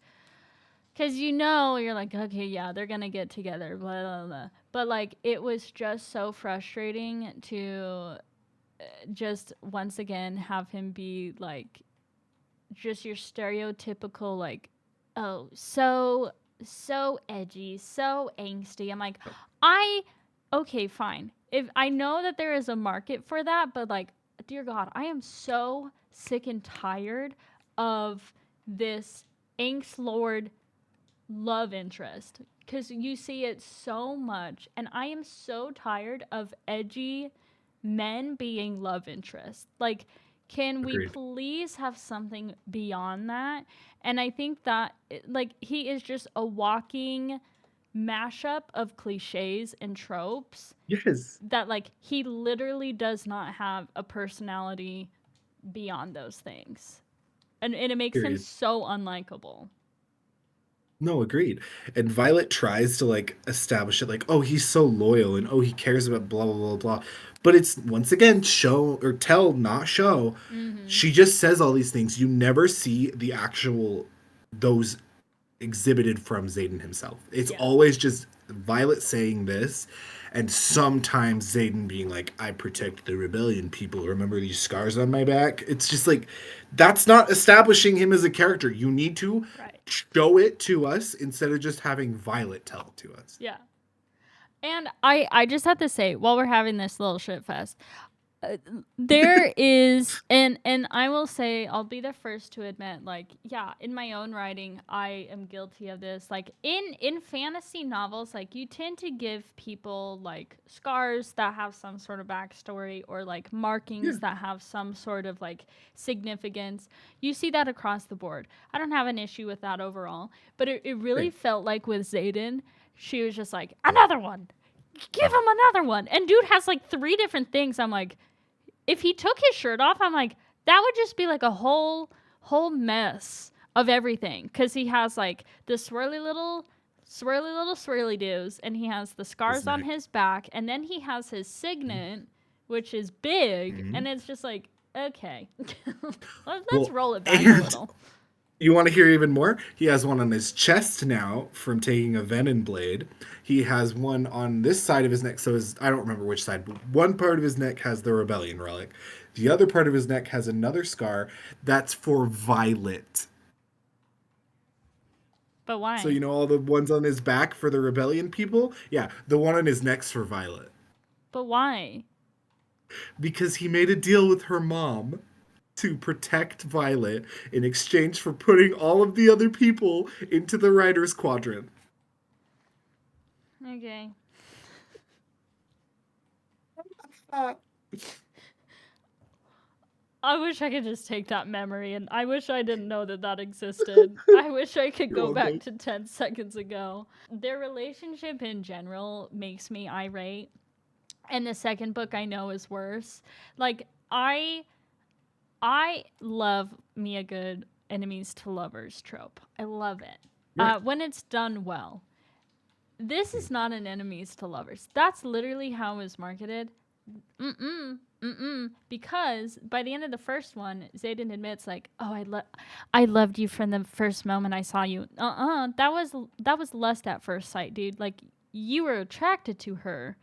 because you're like, okay, yeah, they're gonna get together, blah blah blah. But like, it was just so frustrating to just once again have him be like just your stereotypical like, oh, so edgy, so angsty. I'm like, I okay, fine. If I know that there is a market for that, but like, dear God, I am so sick and tired of this angst lord love interest, because you see it so much, and I am so tired of edgy men being love interest. Like, can we Agreed. please have something beyond that? And I think that like he is just a walking mashup of cliches and tropes, Yes. that like he literally does not have a personality beyond those things. And it makes him Period. so unlikable. No, agreed. And Violet tries to like establish it like, oh, he's so loyal and oh, he cares about blah blah blah blah. But it's once again show or tell, not show. She just says all these things. You never see the actual those exhibited from Zaden himself. It's Yeah. always just Violet saying this, and sometimes Zaden being like, I protect the rebellion people. Remember these scars on my back? It's just like, that's not establishing him as a character. You need to Right. show it to us instead of just having Violet tell it to us. Yeah. And I just have to say, while we're having this little shit fest, there is, and I will say, I'll be the first to admit, like, yeah, in my own writing, I am guilty of this. Like in fantasy novels, like you tend to give people like scars that have some sort of backstory, or like markings that have some sort of like significance. You see that across the board. I don't have an issue with that overall, but it really Right. felt like with Zaden, she was just like, another one. Give him another one. And dude has like 3 different things. I'm like, if he took his shirt off, I'm like, that would just be like a whole mess of everything. Because he has like the swirly little swirly doos, and he has the scars on his back, and then he has his signet, which is big, Mhm. and it's just like, okay, let's Well, roll it back a and little. you want to hear even more? He has one on his chest now from taking a venom blade. He has one on this side of his neck. So I don't remember which side, but one part of his neck has the rebellion relic. The other part of his neck has another scar that's for Violet. But So why? you know all the ones on his back for the rebellion people? Yeah, the one on his neck's for Violet. But why? Because he made a deal with her mom to protect Violet in exchange for putting all of the other people into the Riders Quadrant. Okay. Uh, I wish I could just take that memory, and I wish I didn't know that that existed. I wish I could You're go back welcome. to 10 seconds ago. Their relationship in general makes me irate. And the second book I know is worse. Like, I love me a good enemies to lovers trope. I love it. Right. When it's done well. This is not an enemies to lovers. That's literally how it was marketed. Because by the end of the first one, Zaden admits like, "Oh, I loved you from the first moment I saw you." That was lust at first sight, dude. Like you were attracted to her,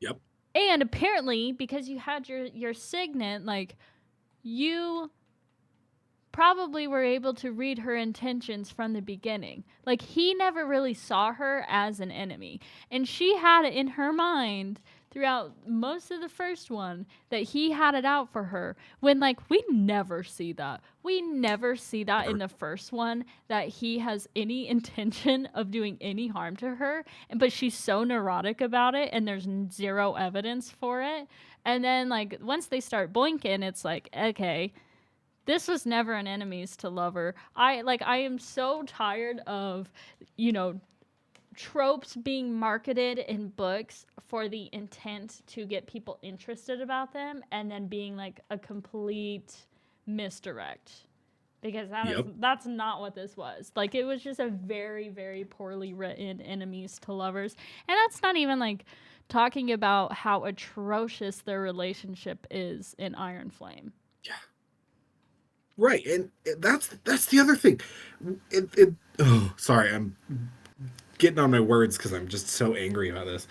Yep. and apparently because you had your signet, like you probably were able to read her intentions from the beginning. Like he never really saw her as an enemy. And she had it in her mind throughout most of the first one that he had it out for her. When like we never see that. We never see that in Never. the first one that he has any intention of doing any harm to her. But she's so neurotic about it and there's zero evidence for it. And then like once they start boinking, it's like, okay, this was never an enemies to lover. I am so tired of, you know, tropes being marketed in books for the intent to get people interested about them and then being like a complete misdirect. Because Yep. that's not what this was. Like it was just a very, very poorly written enemies to lovers. And that's not even like talking about how atrocious their relationship is in Iron Flame. Yeah. Right, and that's the other thing. Oh, sorry, I'm getting on my words because I'm just so angry about this.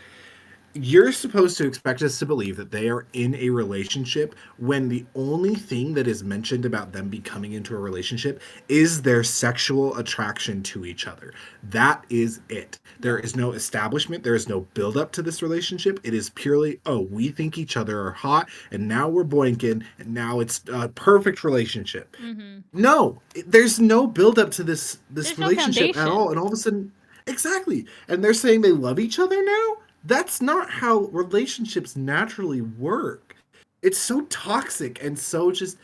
You're supposed to expect us to believe that they are in a relationship when the only thing that is mentioned about them becoming into a relationship is their sexual attraction to each other. That is it. There is no establishment, there is no build up to this relationship. It is purely, oh, we think each other are hot and now we're boinking and now it's a perfect relationship. Mm-hmm. No, there's no build up to this There's no relationship at foundation. all, and all of a sudden, exactly, and they're saying they love each other now. That's not how relationships naturally work. It's so toxic and so just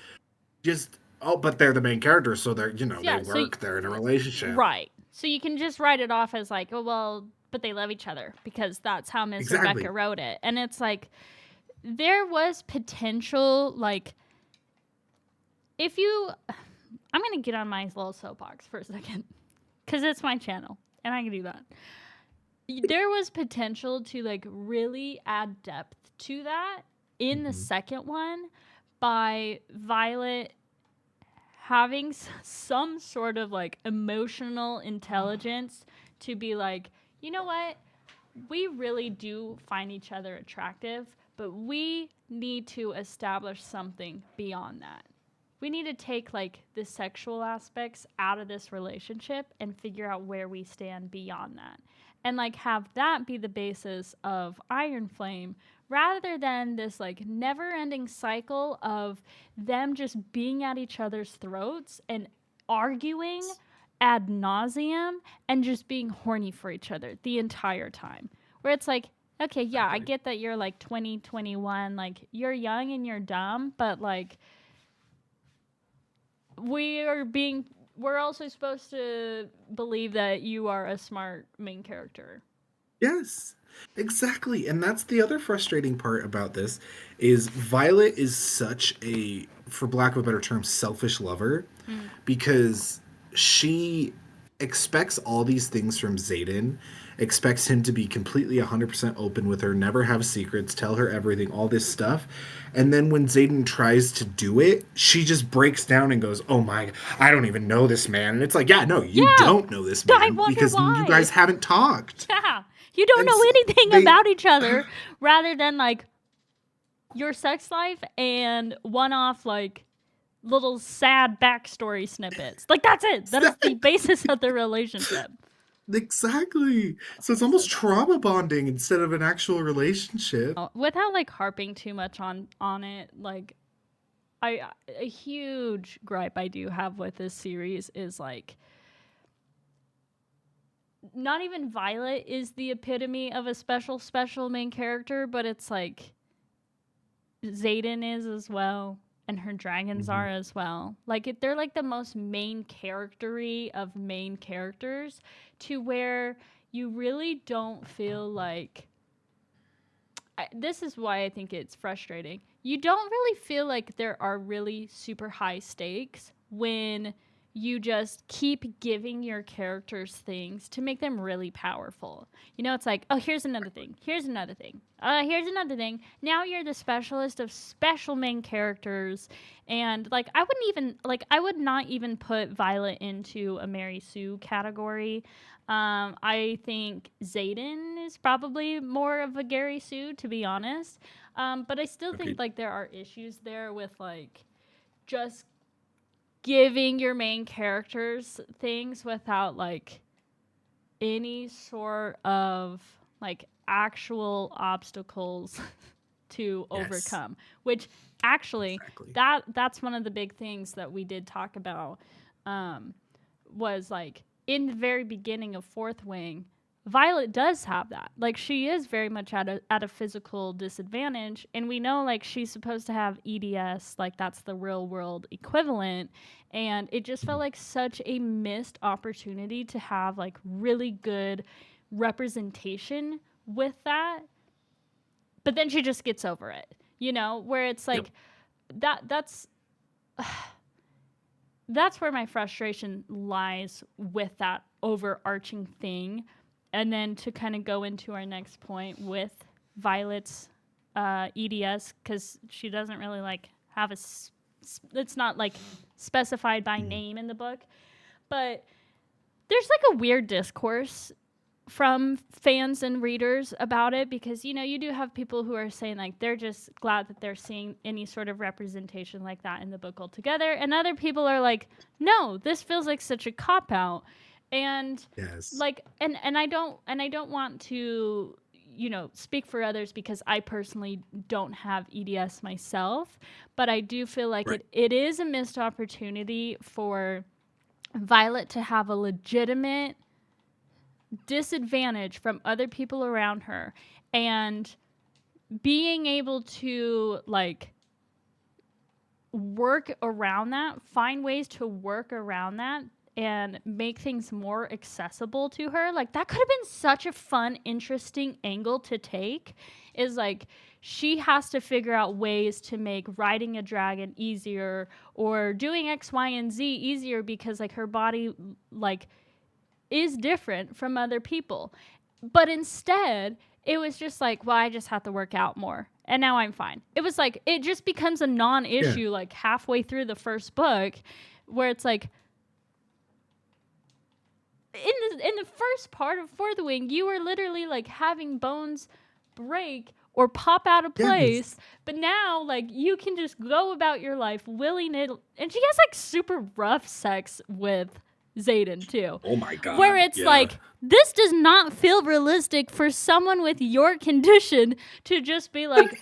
oh, but they're the main characters, so they're they Yeah, so work, they're in a relationship. right. So you can just write it off as like, oh well, but they love each other because that's how Miss Rebecca Exactly. wrote it. And it's like there was potential like if you I'm going to get on my little soapbox for a second cuz it's my channel and I can do that. There was potential to like really add depth to that in the Mhm. second one by Violet having some sort of like emotional intelligence to be like, you know what? We really do find each other attractive, but we need to establish something beyond that. We need to take like the sexual aspects out of this relationship and figure out where we stand beyond that. And like have that be the basis of Iron Flame rather than this like never ending cycle of them just being at each other's throats and arguing ad nauseum and just being horny for each other the entire time. Where it's like, okay, yeah, I Exactly. get that you're like 20, 21, like you're young and you're dumb, but like we are being we're also supposed to believe that you are a smart main character. Yes, exactly. And that's the other frustrating part about this is Violet is such a, for lack of a better term, selfish lover Mm. because she expects all these things from Zaden, expects him to be completely 100% open with her, never have secrets, tell her everything, all this stuff. And then when Zaden tries to do it, she just breaks down and goes, "Oh my, I don't even know this man." And it's like, yeah, no, you Yeah. don't know this I man wonder because you guys why. haven't talked. Yeah. You don't And know anything they, about each other rather than like your sex life and one off like little sad backstory snippets. Like that's it. That is the basis of the relationship. exactly. So it's So almost trauma bonding instead of an actual relationship. without like harping too much on it, like a huge gripe I do have with this series is like not even Violet is the epitome of a special main character, but it's like Zaden is as well, and her dragons Mhm. are as well. Like they're like the most main charactery of main characters, to where you really don't feel like. This is why I think it's frustrating. You don't really feel like there are really super high stakes when you just keep giving your characters things to make them really powerful. You know, it's like, oh, here's another thing. Here's another thing. Here's another thing. Now you're the specialist of special main characters. And like, I would not even put Violet into a Mary Sue category. I think Zaden is probably more of a Gary Sue, to be honest. But I still think Agreed. like there are issues there with like just giving your main characters things without like any sort of like actual obstacles to Yes, overcome. Which actually exactly. that's one of the big things that we did talk about, um, was like in the very beginning of Fourth Wing, Violet does have that. Like she is very much at a physical disadvantage, and we know like she's supposed to have EDS, like that's the real world equivalent, and it just felt Mhm. like such a missed opportunity to have like really good representation with that. But then she just gets over it, you know, where it's Yep. like that's where my frustration lies with that overarching thing. And then to kind of go into our next point with Violet's EDS, because she doesn't really like have it's not like specified by Mhm. name in the book, but there's like a weird discourse from fans and readers about it, because you know you do have people who are saying like they're just glad that they're seeing any sort of representation like that in the book altogether, and other people are like, no, this feels like such a cop out. And Yes. like and I don't want to, you know, speak for others because I personally don't have EDS myself, but I do feel like Right. it is a missed opportunity for Violet to have a legitimate disadvantage from other people around her, and being able to like work around that, find ways to work around that and make things more accessible to her. Like that could have been such a fun, interesting angle to take, is like she has to figure out ways to make riding a dragon easier or doing X, Y, and Z easier because like her body like is different from other people. But instead, it was just like, well, I just have to work out more. And now I'm fine. It was like, it just becomes a non Yeah. issue like halfway through the first book, where it's like, in the first part of Fourth Wing, you were literally like having bones break or pop out of place, Yes. but now like you can just go about your life willy nilly. And she has like super rough sex with Zaden too, Oh my where God. it's Yeah. like this does not feel realistic for someone with your condition to just be like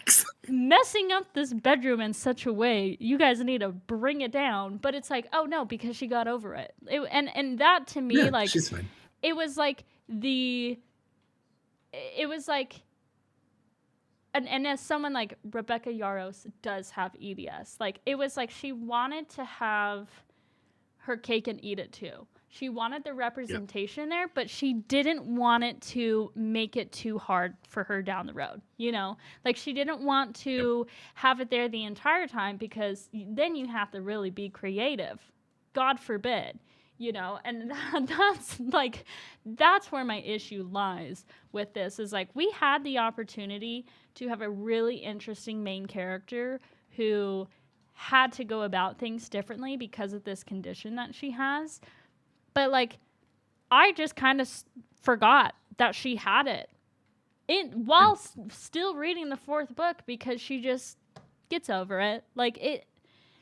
messing up this bedroom in such a way. You guys need to bring it down. But it's like, oh no, because she got over it. And that to me, Yeah, like she's fine. it was like the it was like and as someone like Rebecca Yaros does have EDS, like it was like she wanted to have her cake and eat it too. She wanted the Yep. representation there, but she didn't want it to make it too hard for her down the road. You know, like she didn't want Yep. to have it there the entire time, because then you have to really be creative. God forbid. you know, and that's like, that's where my issue lies with this, is like, we had the opportunity to have a really interesting main character who had to go about things differently because of this condition that she has. But like, I just kind of forgot that she had it while still reading the fourth book, because she just gets over it. Like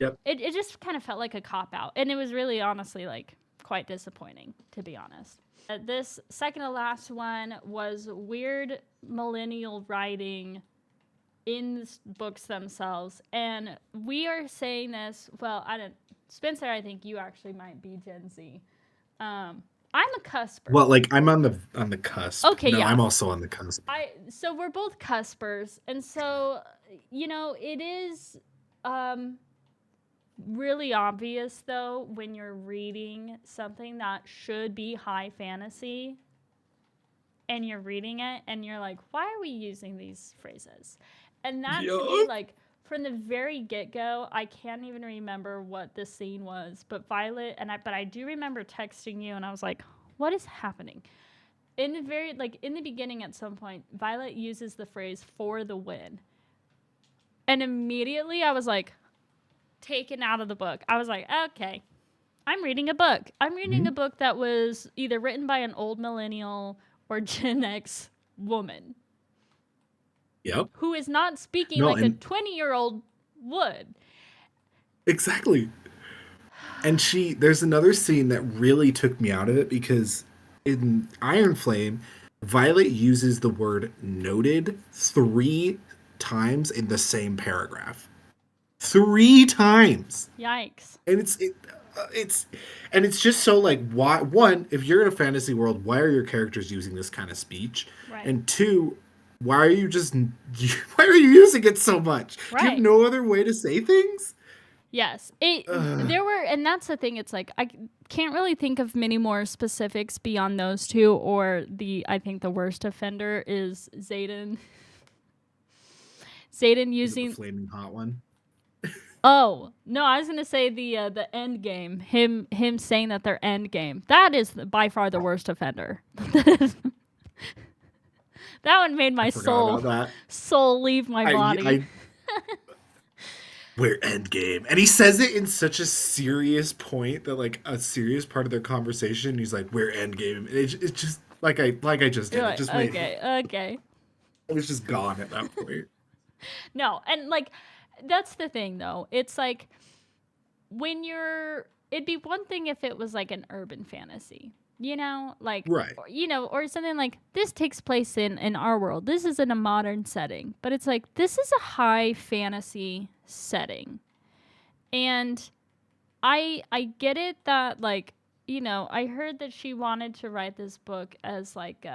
Yep. it just kind of felt like a cop out, and it was really honestly like quite disappointing, to be honest. This second to last one was weird millennial writing in the books themselves, and we are saying this. Well, I don't. Spencer, I think you actually might be Gen Z. I'm a cusper. Well, like I'm on the cusp. Okay, No, yeah. I'm also on the cusp. So we're both cuspers, and so you know, it is really obvious though when you're reading something that should be high fantasy and you're reading it and you're like, why are we using these phrases? And that to me, like, from the very get-go, I can't even remember what the scene was, but Violet but I do remember texting you, and I was like, what is happening? In the beginning, at some point, Violet uses the phrase "for the win," and immediately I was like, taken out of the book. I was like, okay, I'm reading a book. I'm reading a book that was either written by an old millennial or Gen X woman. Yep. Who is not speaking like a 20-year-old would. Exactly. And there's another scene that really took me out of it, because in Iron Flame, Violet uses the word noted 3 times in the same paragraph. 3 times. Yikes. And it's just so like, why, one, if you're in a fantasy world, why are your characters using this kind of speech? Right. And 2, why are you using it so much? Right. Do you have no other way to say things? Yes. And that's the thing, it's like, I can't really think of many more specifics beyond those two, or I think the worst offender is Zaden. Zaden using the flaming hot one. Oh, no, I was going to say the end game. Him saying that they're end game. That is by far the worst offender. That one made my soul leave my body. We're end game. And he says it in such a serious point, that like a serious part of their conversation. He's like, we're end game. And it's just like I just did. Like, it just okay. I was just gone at that point. No, and like, that's the thing though. It's like, it'd be one thing if it was like an urban fantasy, you know, like, right. You know, or something like, this takes place in our world. This is in a modern setting, but it's like, this is a high fantasy setting. And I get it that, like, you know, I heard that she wanted to write this book as like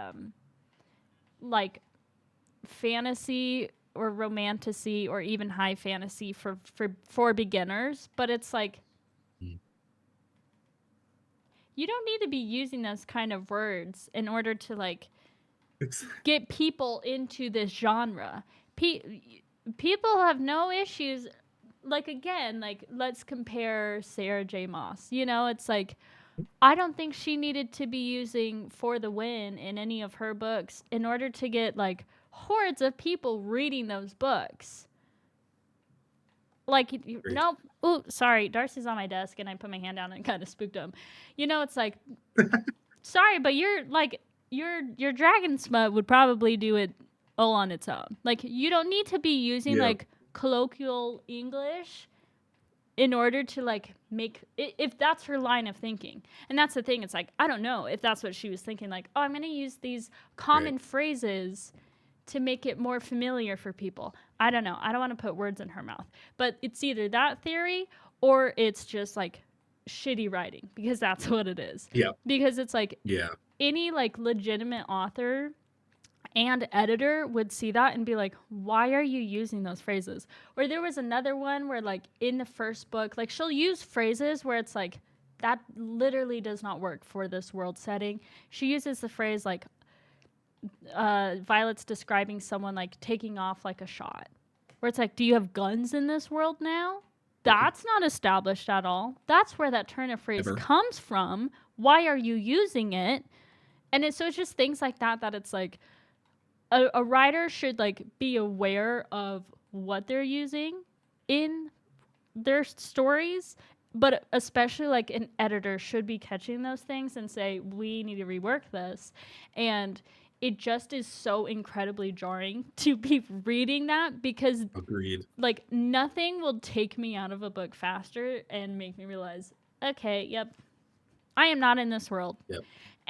fantasy or romantasy or even high fantasy for beginners, but it's like, you don't need to be using those kind of words in order to like get people into this genre. People have no issues. Like, again, like, let's compare Sarah J. Maas. You know, it's like, I don't think she needed to be using "for the win" in any of her books in order to get like hordes of people reading those books. Like, nope. Oh, sorry. Darcy's on my desk, and I put my hand down and kind of spooked him. You know, it's like, sorry, but you're like, your dragon smut would probably do it all on its own. Like, you don't need to be using like colloquial English in order to like make, if that's her line of thinking. And that's the thing. It's like, I don't know if that's what she was thinking. Like, oh, I'm going to use these common phrases to make it more familiar for people. I don't know. I don't want to put words in her mouth. But it's either that theory or it's just like shitty writing, because that's what it is. Yeah. Because it's like, any like legitimate author and editor would see that and be like, why are you using those phrases? Or there was another one where like in the first book, like she'll use phrases where it's like, that literally does not work for this world setting. She uses the phrase like, Violet's describing someone like taking off like a shot, where it's like, do you have guns in this world now? That's not established at all. That's where that turn of phrase Ever. comes from. Why are you using it? And it's just things like that that it's like a writer should like be aware of what they're using in their stories, but especially like an editor should be catching those things and say, we need to rework this. And it just is so incredibly jarring to be reading that, because Agreed. like nothing will take me out of a book faster and make me realize, okay, yep, I am not in this world. Yep.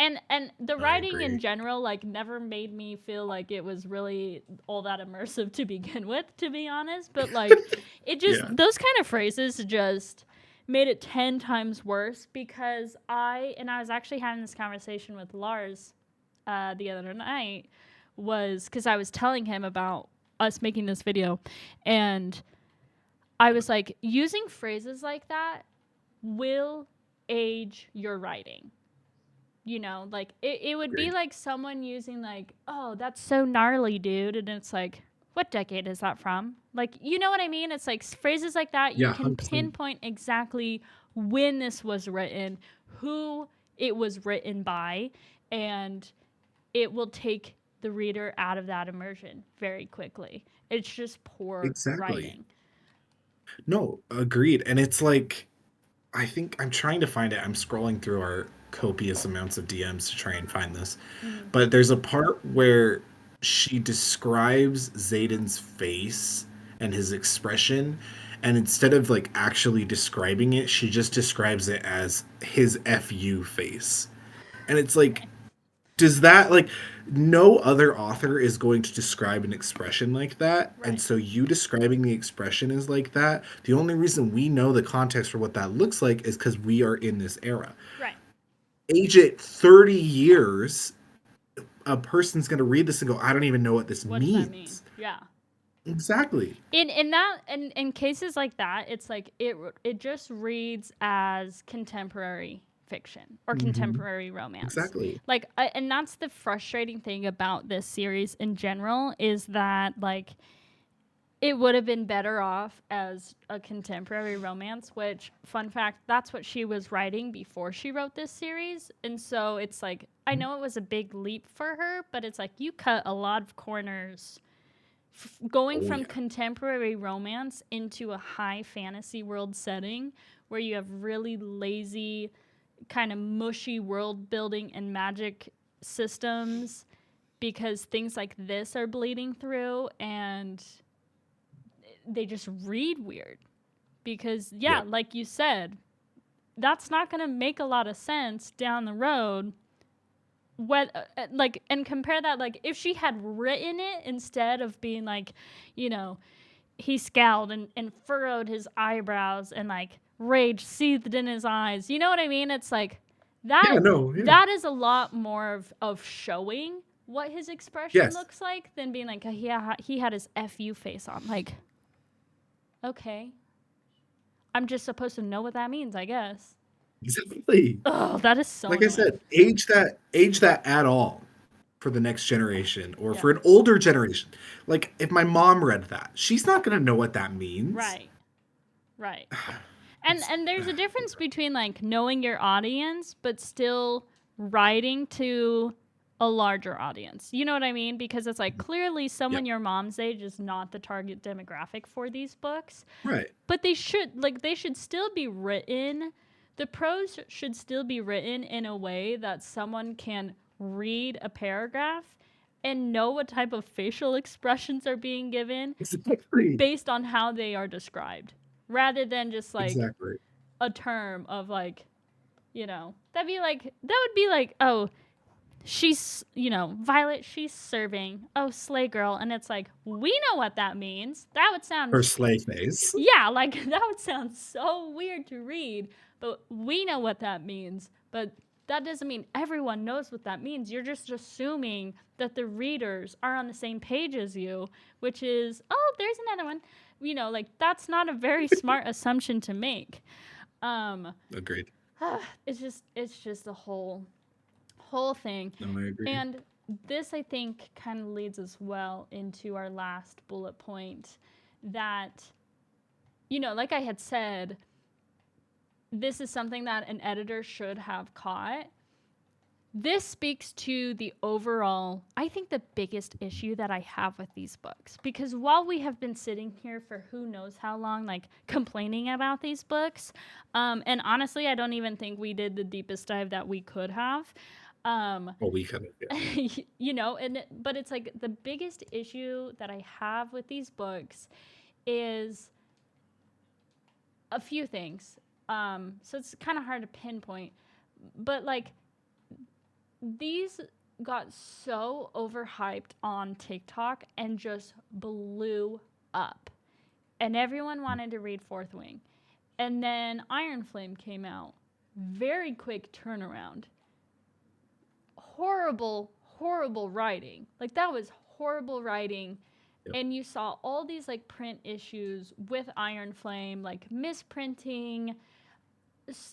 And the I writing in agree. general like never made me feel like it was really all that immersive to begin with, to be honest. But like it just, Yeah. those kind of phrases just made it 10 times worse, because I was actually having this conversation with Lars the other night, was because I was telling him about us making this video, and I was like, using phrases like that will age your writing. You know, like it would be Agreed. like someone using like, oh, that's so gnarly, dude. And it's like, what decade is that from? Like, you know what I mean? It's like phrases like that. You Yeah, can 100%. pinpoint exactly when this was written, who it was written by, and it will take the reader out of that immersion very quickly. It's just poor Exactly. writing. No, agreed. And it's like, I think I'm trying to find it. I'm scrolling through our copious amounts of DMs to try and find this. Mm-hmm. But there's a part where she describes Zaden's face and his expression, and instead of like actually describing it, she just describes it as his FU face. And it's like, does that like, no other author is going to describe an expression like that, and Right. so you describing the expression is like that. The only reason we know the context for what that looks like is because we are in this era. Right. Age it 30 years, a person's going to read this and go, I don't even know what this What does that mean? means. Yeah. Exactly. In that, in cases like that, it's like it just reads as contemporary fiction or Hmm. contemporary romance. Exactly. Like and that's the frustrating thing about this series in general, is that like it would have been better off as a contemporary romance, which, fun fact, that's what she was writing before she wrote this series. And so it's like, I know it was a big leap for her, but it's like you cut a lot of corners going Oh from yeah. contemporary romance into a high fantasy world setting where you have really lazy, kind of mushy world building and magic systems, because things like this are bleeding through and they just read weird. Because, yeah, Yep. like you said, that's not going to make a lot of sense down the road. What like, and compare that, like if she had written it instead of being like, you know, he scowled and furrowed his eyebrows and like rage seethed in his eyes. You know what I mean? It's like Yeah, that no, yeah. that is a lot more of showing what his expression Yes. looks like than being like, yeah, he had his FU face on. Like, okay, I'm just supposed to know what that means, I guess. Exactly. Oh, that is so Like I annoying. said, age that at all for the next generation or Yeah. for an older generation. Like if my mom read that, she's not going to know what that means. Right. Right. And It's there's a difference between like knowing your audience but still writing to a larger audience. You know what I mean? Because it's like clearly yeah. someone your mom's age is not the target demographic for these books, Right. but they should still be written. The prose should still be written in a way that someone can read a paragraph and know what type of facial expressions are being given Exactly. based on how they are described, rather than just like Exactly. a term of like, you know, that would be like, oh, she's, you know, Violet, she's serving, oh, slay girl. And it's like, we know what that means. That would sound Her sleigh face. yeah, like that would sound so weird to read, but we know what that means. But that doesn't mean everyone knows what that means. You're just assuming that the readers are on the same page as you, which is, oh, there's another one. You know, like that's not a very smart assumption to make. Um, Agreed. it's just the whole thing. No, I agree. And this, I think, kind of leads us well into our last bullet point, that like I had said, this is something that an editor should have caught. This speaks to the overall, I think, the biggest issue that I have with these books. Because while we have been sitting here for who knows how long, like, complaining about these books, and honestly, I don't even think we did the deepest dive that we could have. Well, we could have, yeah. But it's like the biggest issue that I have with these books is a few things. So it's kind of hard to pinpoint. But, like, these got so overhyped on TikTok and just blew up. And everyone wanted to read Fourth Wing. And then Iron Flame came out. Very quick turnaround. Horrible, horrible writing. Like, that was horrible writing. Yep. And you saw all these, like, print issues with Iron Flame, like misprinting.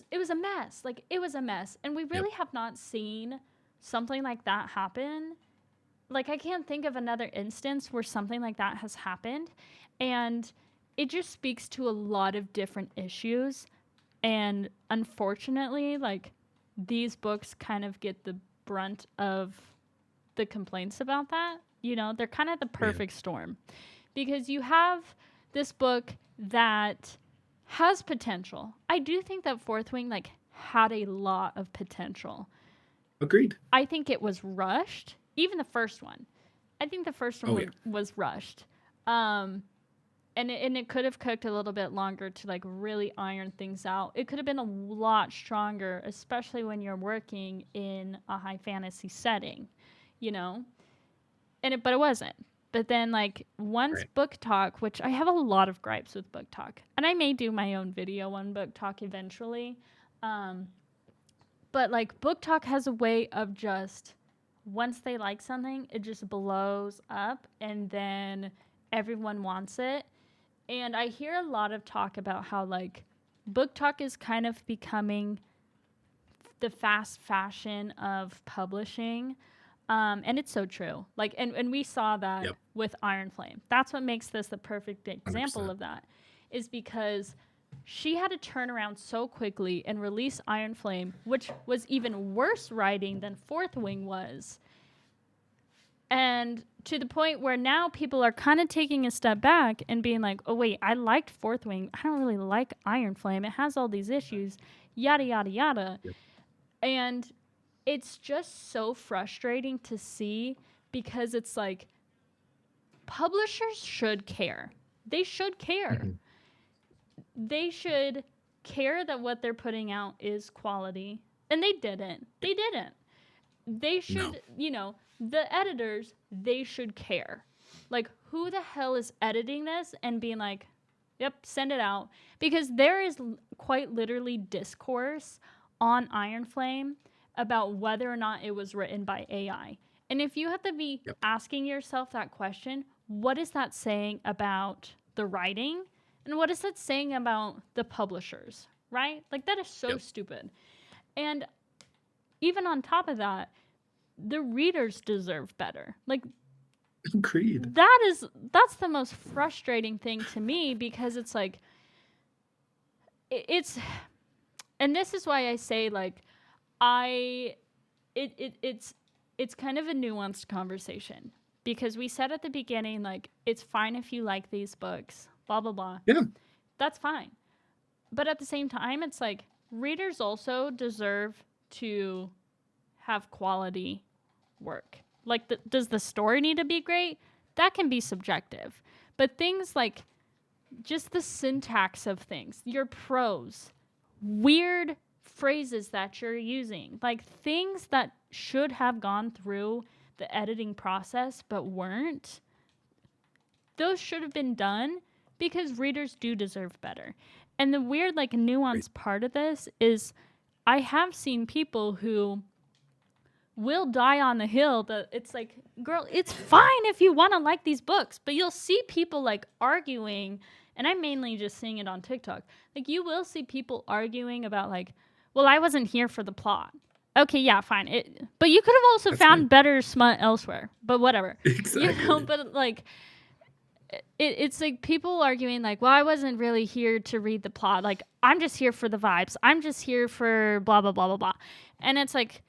It was a mess. Like, it was a mess. And we really have not seen something like that happen. Like, I can't think of another instance where something like that has happened. And it just speaks to a lot of different issues. And unfortunately, like, these books kind of get the brunt of the complaints about that. They're kind of the perfect storm. Because you have this book that has potential. I do think that Fourth Wing, like, had a lot of potential. Agreed. I think it was rushed. Even the first one. I think the first one was rushed. And it could have cooked a little bit longer to, like, really iron things out. It could have been a lot stronger, especially when you're working in a high fantasy setting, but it wasn't. But then, like, once booktok, which I have a lot of gripes with booktok, and I may do my own video on booktok eventually, but, like, booktok has a way of just, once they like something, it just blows up, and then everyone wants it. And I hear a lot of talk about how, like, booktok is kind of becoming the fast fashion of publishing. And it's so true. Like, and we saw that with Iron Flame. That's what makes this the perfect example 100%. of that, is because she had to turn around so quickly and release Iron Flame, which was even worse writing than Fourth Wing was. And to the point where now people are kind of taking a step back and being like, oh, wait, I liked Fourth Wing. I don't really like Iron Flame. It has all these issues, yada, yada, yada. Yep. And it's just so frustrating to see, because it's like, publishers should care. They should care. Mm-hmm. They should care that what they're putting out is quality. And they didn't. They didn't. They should, the editors, they should care. Like, who the hell is editing this and being like, yep, send it out? Because there is quite literally discourse on Iron Flame about whether or not it was written by AI. And if you have to be asking yourself that question, what is that saying about the writing? And what is that saying about the publishers, right? Like, that is so stupid. And even on top of that, the readers deserve better. Like, agreed. That's the most frustrating thing to me, because it's like, it's, and this is why I say, like, it's kind of a nuanced conversation, because we said at the beginning, like, it's fine if you like these books, blah, blah, blah. Yeah. That's fine. But at the same time, it's like, readers also deserve to have quality work. Like, does the story need to be great? That can be subjective. But things like just the syntax of things, your prose, weird phrases that you're using, like things that should have gone through the editing process but weren't, those should have been done, because readers do deserve better. And the weird, like, nuanced part of this is, I have seen people who will die on the hill that it's like, girl, it's fine if you want to like these books, but you'll see people, like, arguing, and I'm mainly just seeing it on TikTok. Like, you will see people arguing about, like, well, I wasn't here for the plot. Okay, yeah, fine. But you could have also found better smut elsewhere. But whatever. Exactly. But, like, it's like people arguing like, well, I wasn't really here to read the plot. Like, I'm just here for the vibes. I'm just here for blah, blah, blah, blah, blah. And it's like,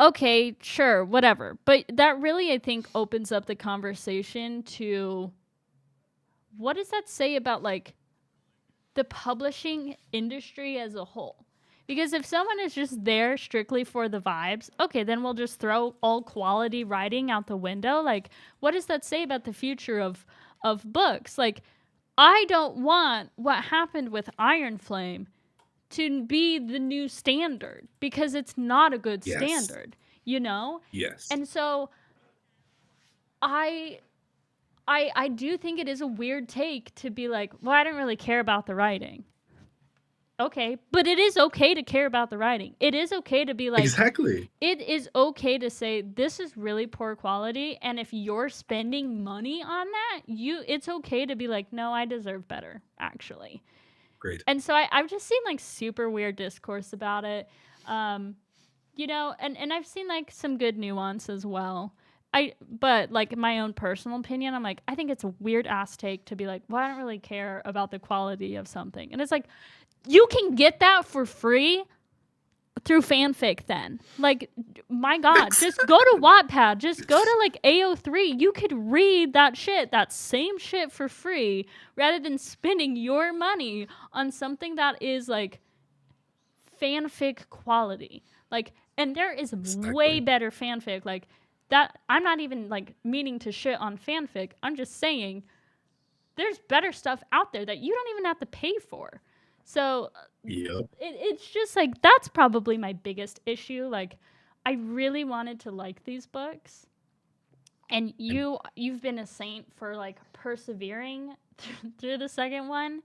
okay, sure, whatever. But that really, I think, opens up the conversation to what does that say about like the publishing industry as a whole? Because if someone is just there strictly for the vibes, okay, then we'll just throw all quality writing out the window. Like, what does that say about the future of books? Like, I don't want what happened with Iron Flame to be the new standard because it's not a good Yes. standard, you know? Yes. And so I do think it is a weird take to be like, well, I don't really care about the writing. Okay, but it is okay to care about the writing. It is okay to be like, Exactly. it is okay to say this is really poor quality, and if you're spending money on that, it's okay to be like, no, I deserve better, actually. Great. And so I've just seen like super weird discourse about it, you know, and I've seen like some good nuance as well. But like in my own personal opinion, I'm like, I think it's a weird ass take to be like, well, I don't really care about the quality of something, and it's like, you can get that for free through fanfic then. Like, my God, just go to Wattpad. Just go to like AO3. You could read that shit, that same shit for free, rather than spending your money on something that is like fanfic quality. Like, and there is way better fanfic. Like, that, I'm not even like meaning to shit on fanfic. I'm just saying there's better stuff out there that you don't even have to pay for. So Yep. it's just like, that's probably my biggest issue. Like, I really wanted to like these books, and you've been a saint for like persevering through the second one.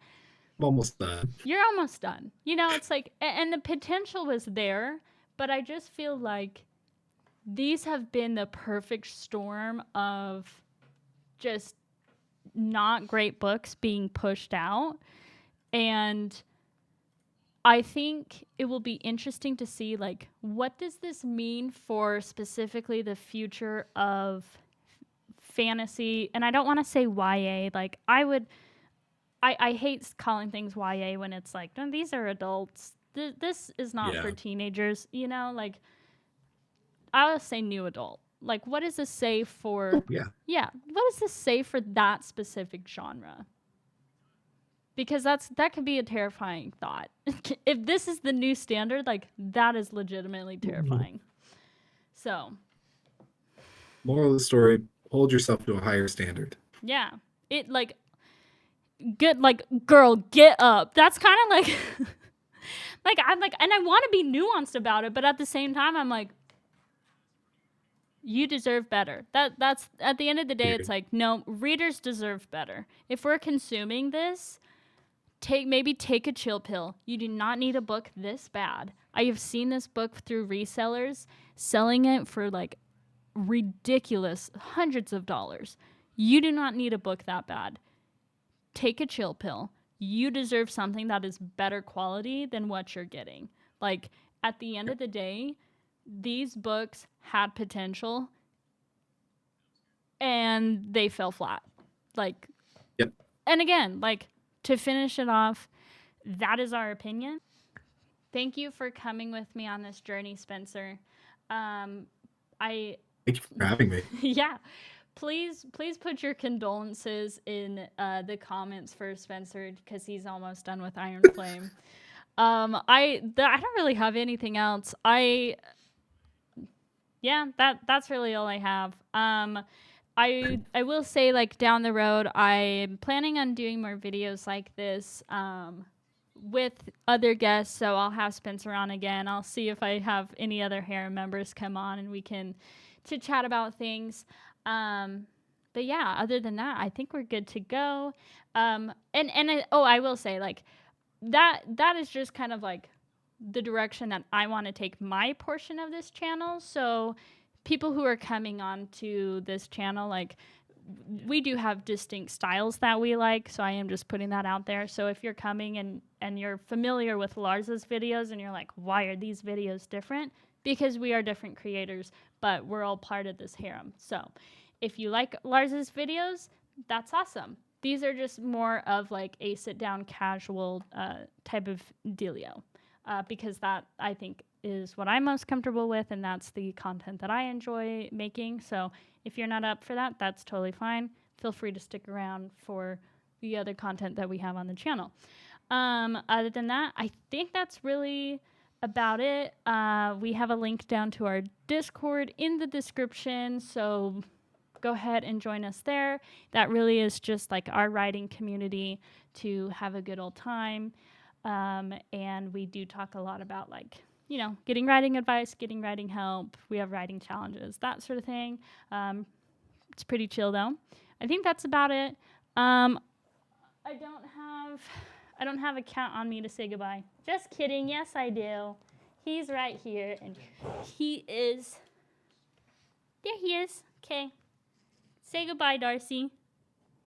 I'm almost done. You're almost done. You know, it's like, and the potential was there, but I just feel like these have been the perfect storm of just not great books being pushed out. And I think it will be interesting to see, like, what does this mean for specifically the future of fantasy? And I don't want to say YA. Like, I hate calling things YA when it's like, no, these are adults. This is not for teenagers, you know? Like, I would say new adult. Like, what does this say for... Yeah. What does this say for that specific genre? Because that could be a terrifying thought. If this is the new standard, like, that is legitimately terrifying. So, moral of the story, hold yourself to a higher standard. Yeah. It, like, get, like, girl, get up. That's kind of like, like, I'm like, and I want to be nuanced about it, but at the same time, I'm like, you deserve better. That's, at the end of the day, it's like, no, readers deserve better. If we're consuming this, maybe take a chill pill. You do not need a book this bad. I have seen this book through resellers selling it for like ridiculous hundreds of dollars. You do not need a book that bad. Take a chill pill. You deserve something that is better quality than what you're getting. Like, at the end of the day, these books had potential and they fell flat. Like, yep. And again, like, to finish it off, that is our opinion. Thank you for coming with me on this journey, Spencer. Thank you for having me. Yeah. Please put your condolences in the comments for Spencer, because he's almost done with Iron Flame. I don't really have anything else. That's really all I have. I will say, like, down the road, I'm planning on doing more videos like this with other guests, so I'll have Spencer on again. I'll see if I have any other Harem members come on and we can chit-chat about things. But yeah, other than that, I think we're good to go. I will say, like, that is just kind of like the direction that I want to take my portion of this channel. So people who are coming on to this channel, like, we do have distinct styles that we like, so I am just putting that out there. So if you're coming and you're familiar with Lars's videos and you're like, why are these videos different? Because we are different creators, but we're all part of this harem. So if you like Lars's videos, that's awesome. These are just more of like a sit down casual type of dealio, because that I think is what I'm most comfortable with, and that's the content that I enjoy making. So if you're not up for that, that's totally fine. Feel free to stick around for the other content that we have on the channel. Other than that, I think that's really about it. We have a link down to our Discord in the description, so go ahead and join us there. That really is just like our writing community to have a good old time. And we do talk a lot about like, you know, getting writing advice, getting writing help. We have writing challenges, that sort of thing. It's pretty chill though. I think that's about it. I don't have a count on me to say goodbye. Just kidding. Yes, I do. He's right here, and he is. There he is. Okay. Say goodbye, Darcy.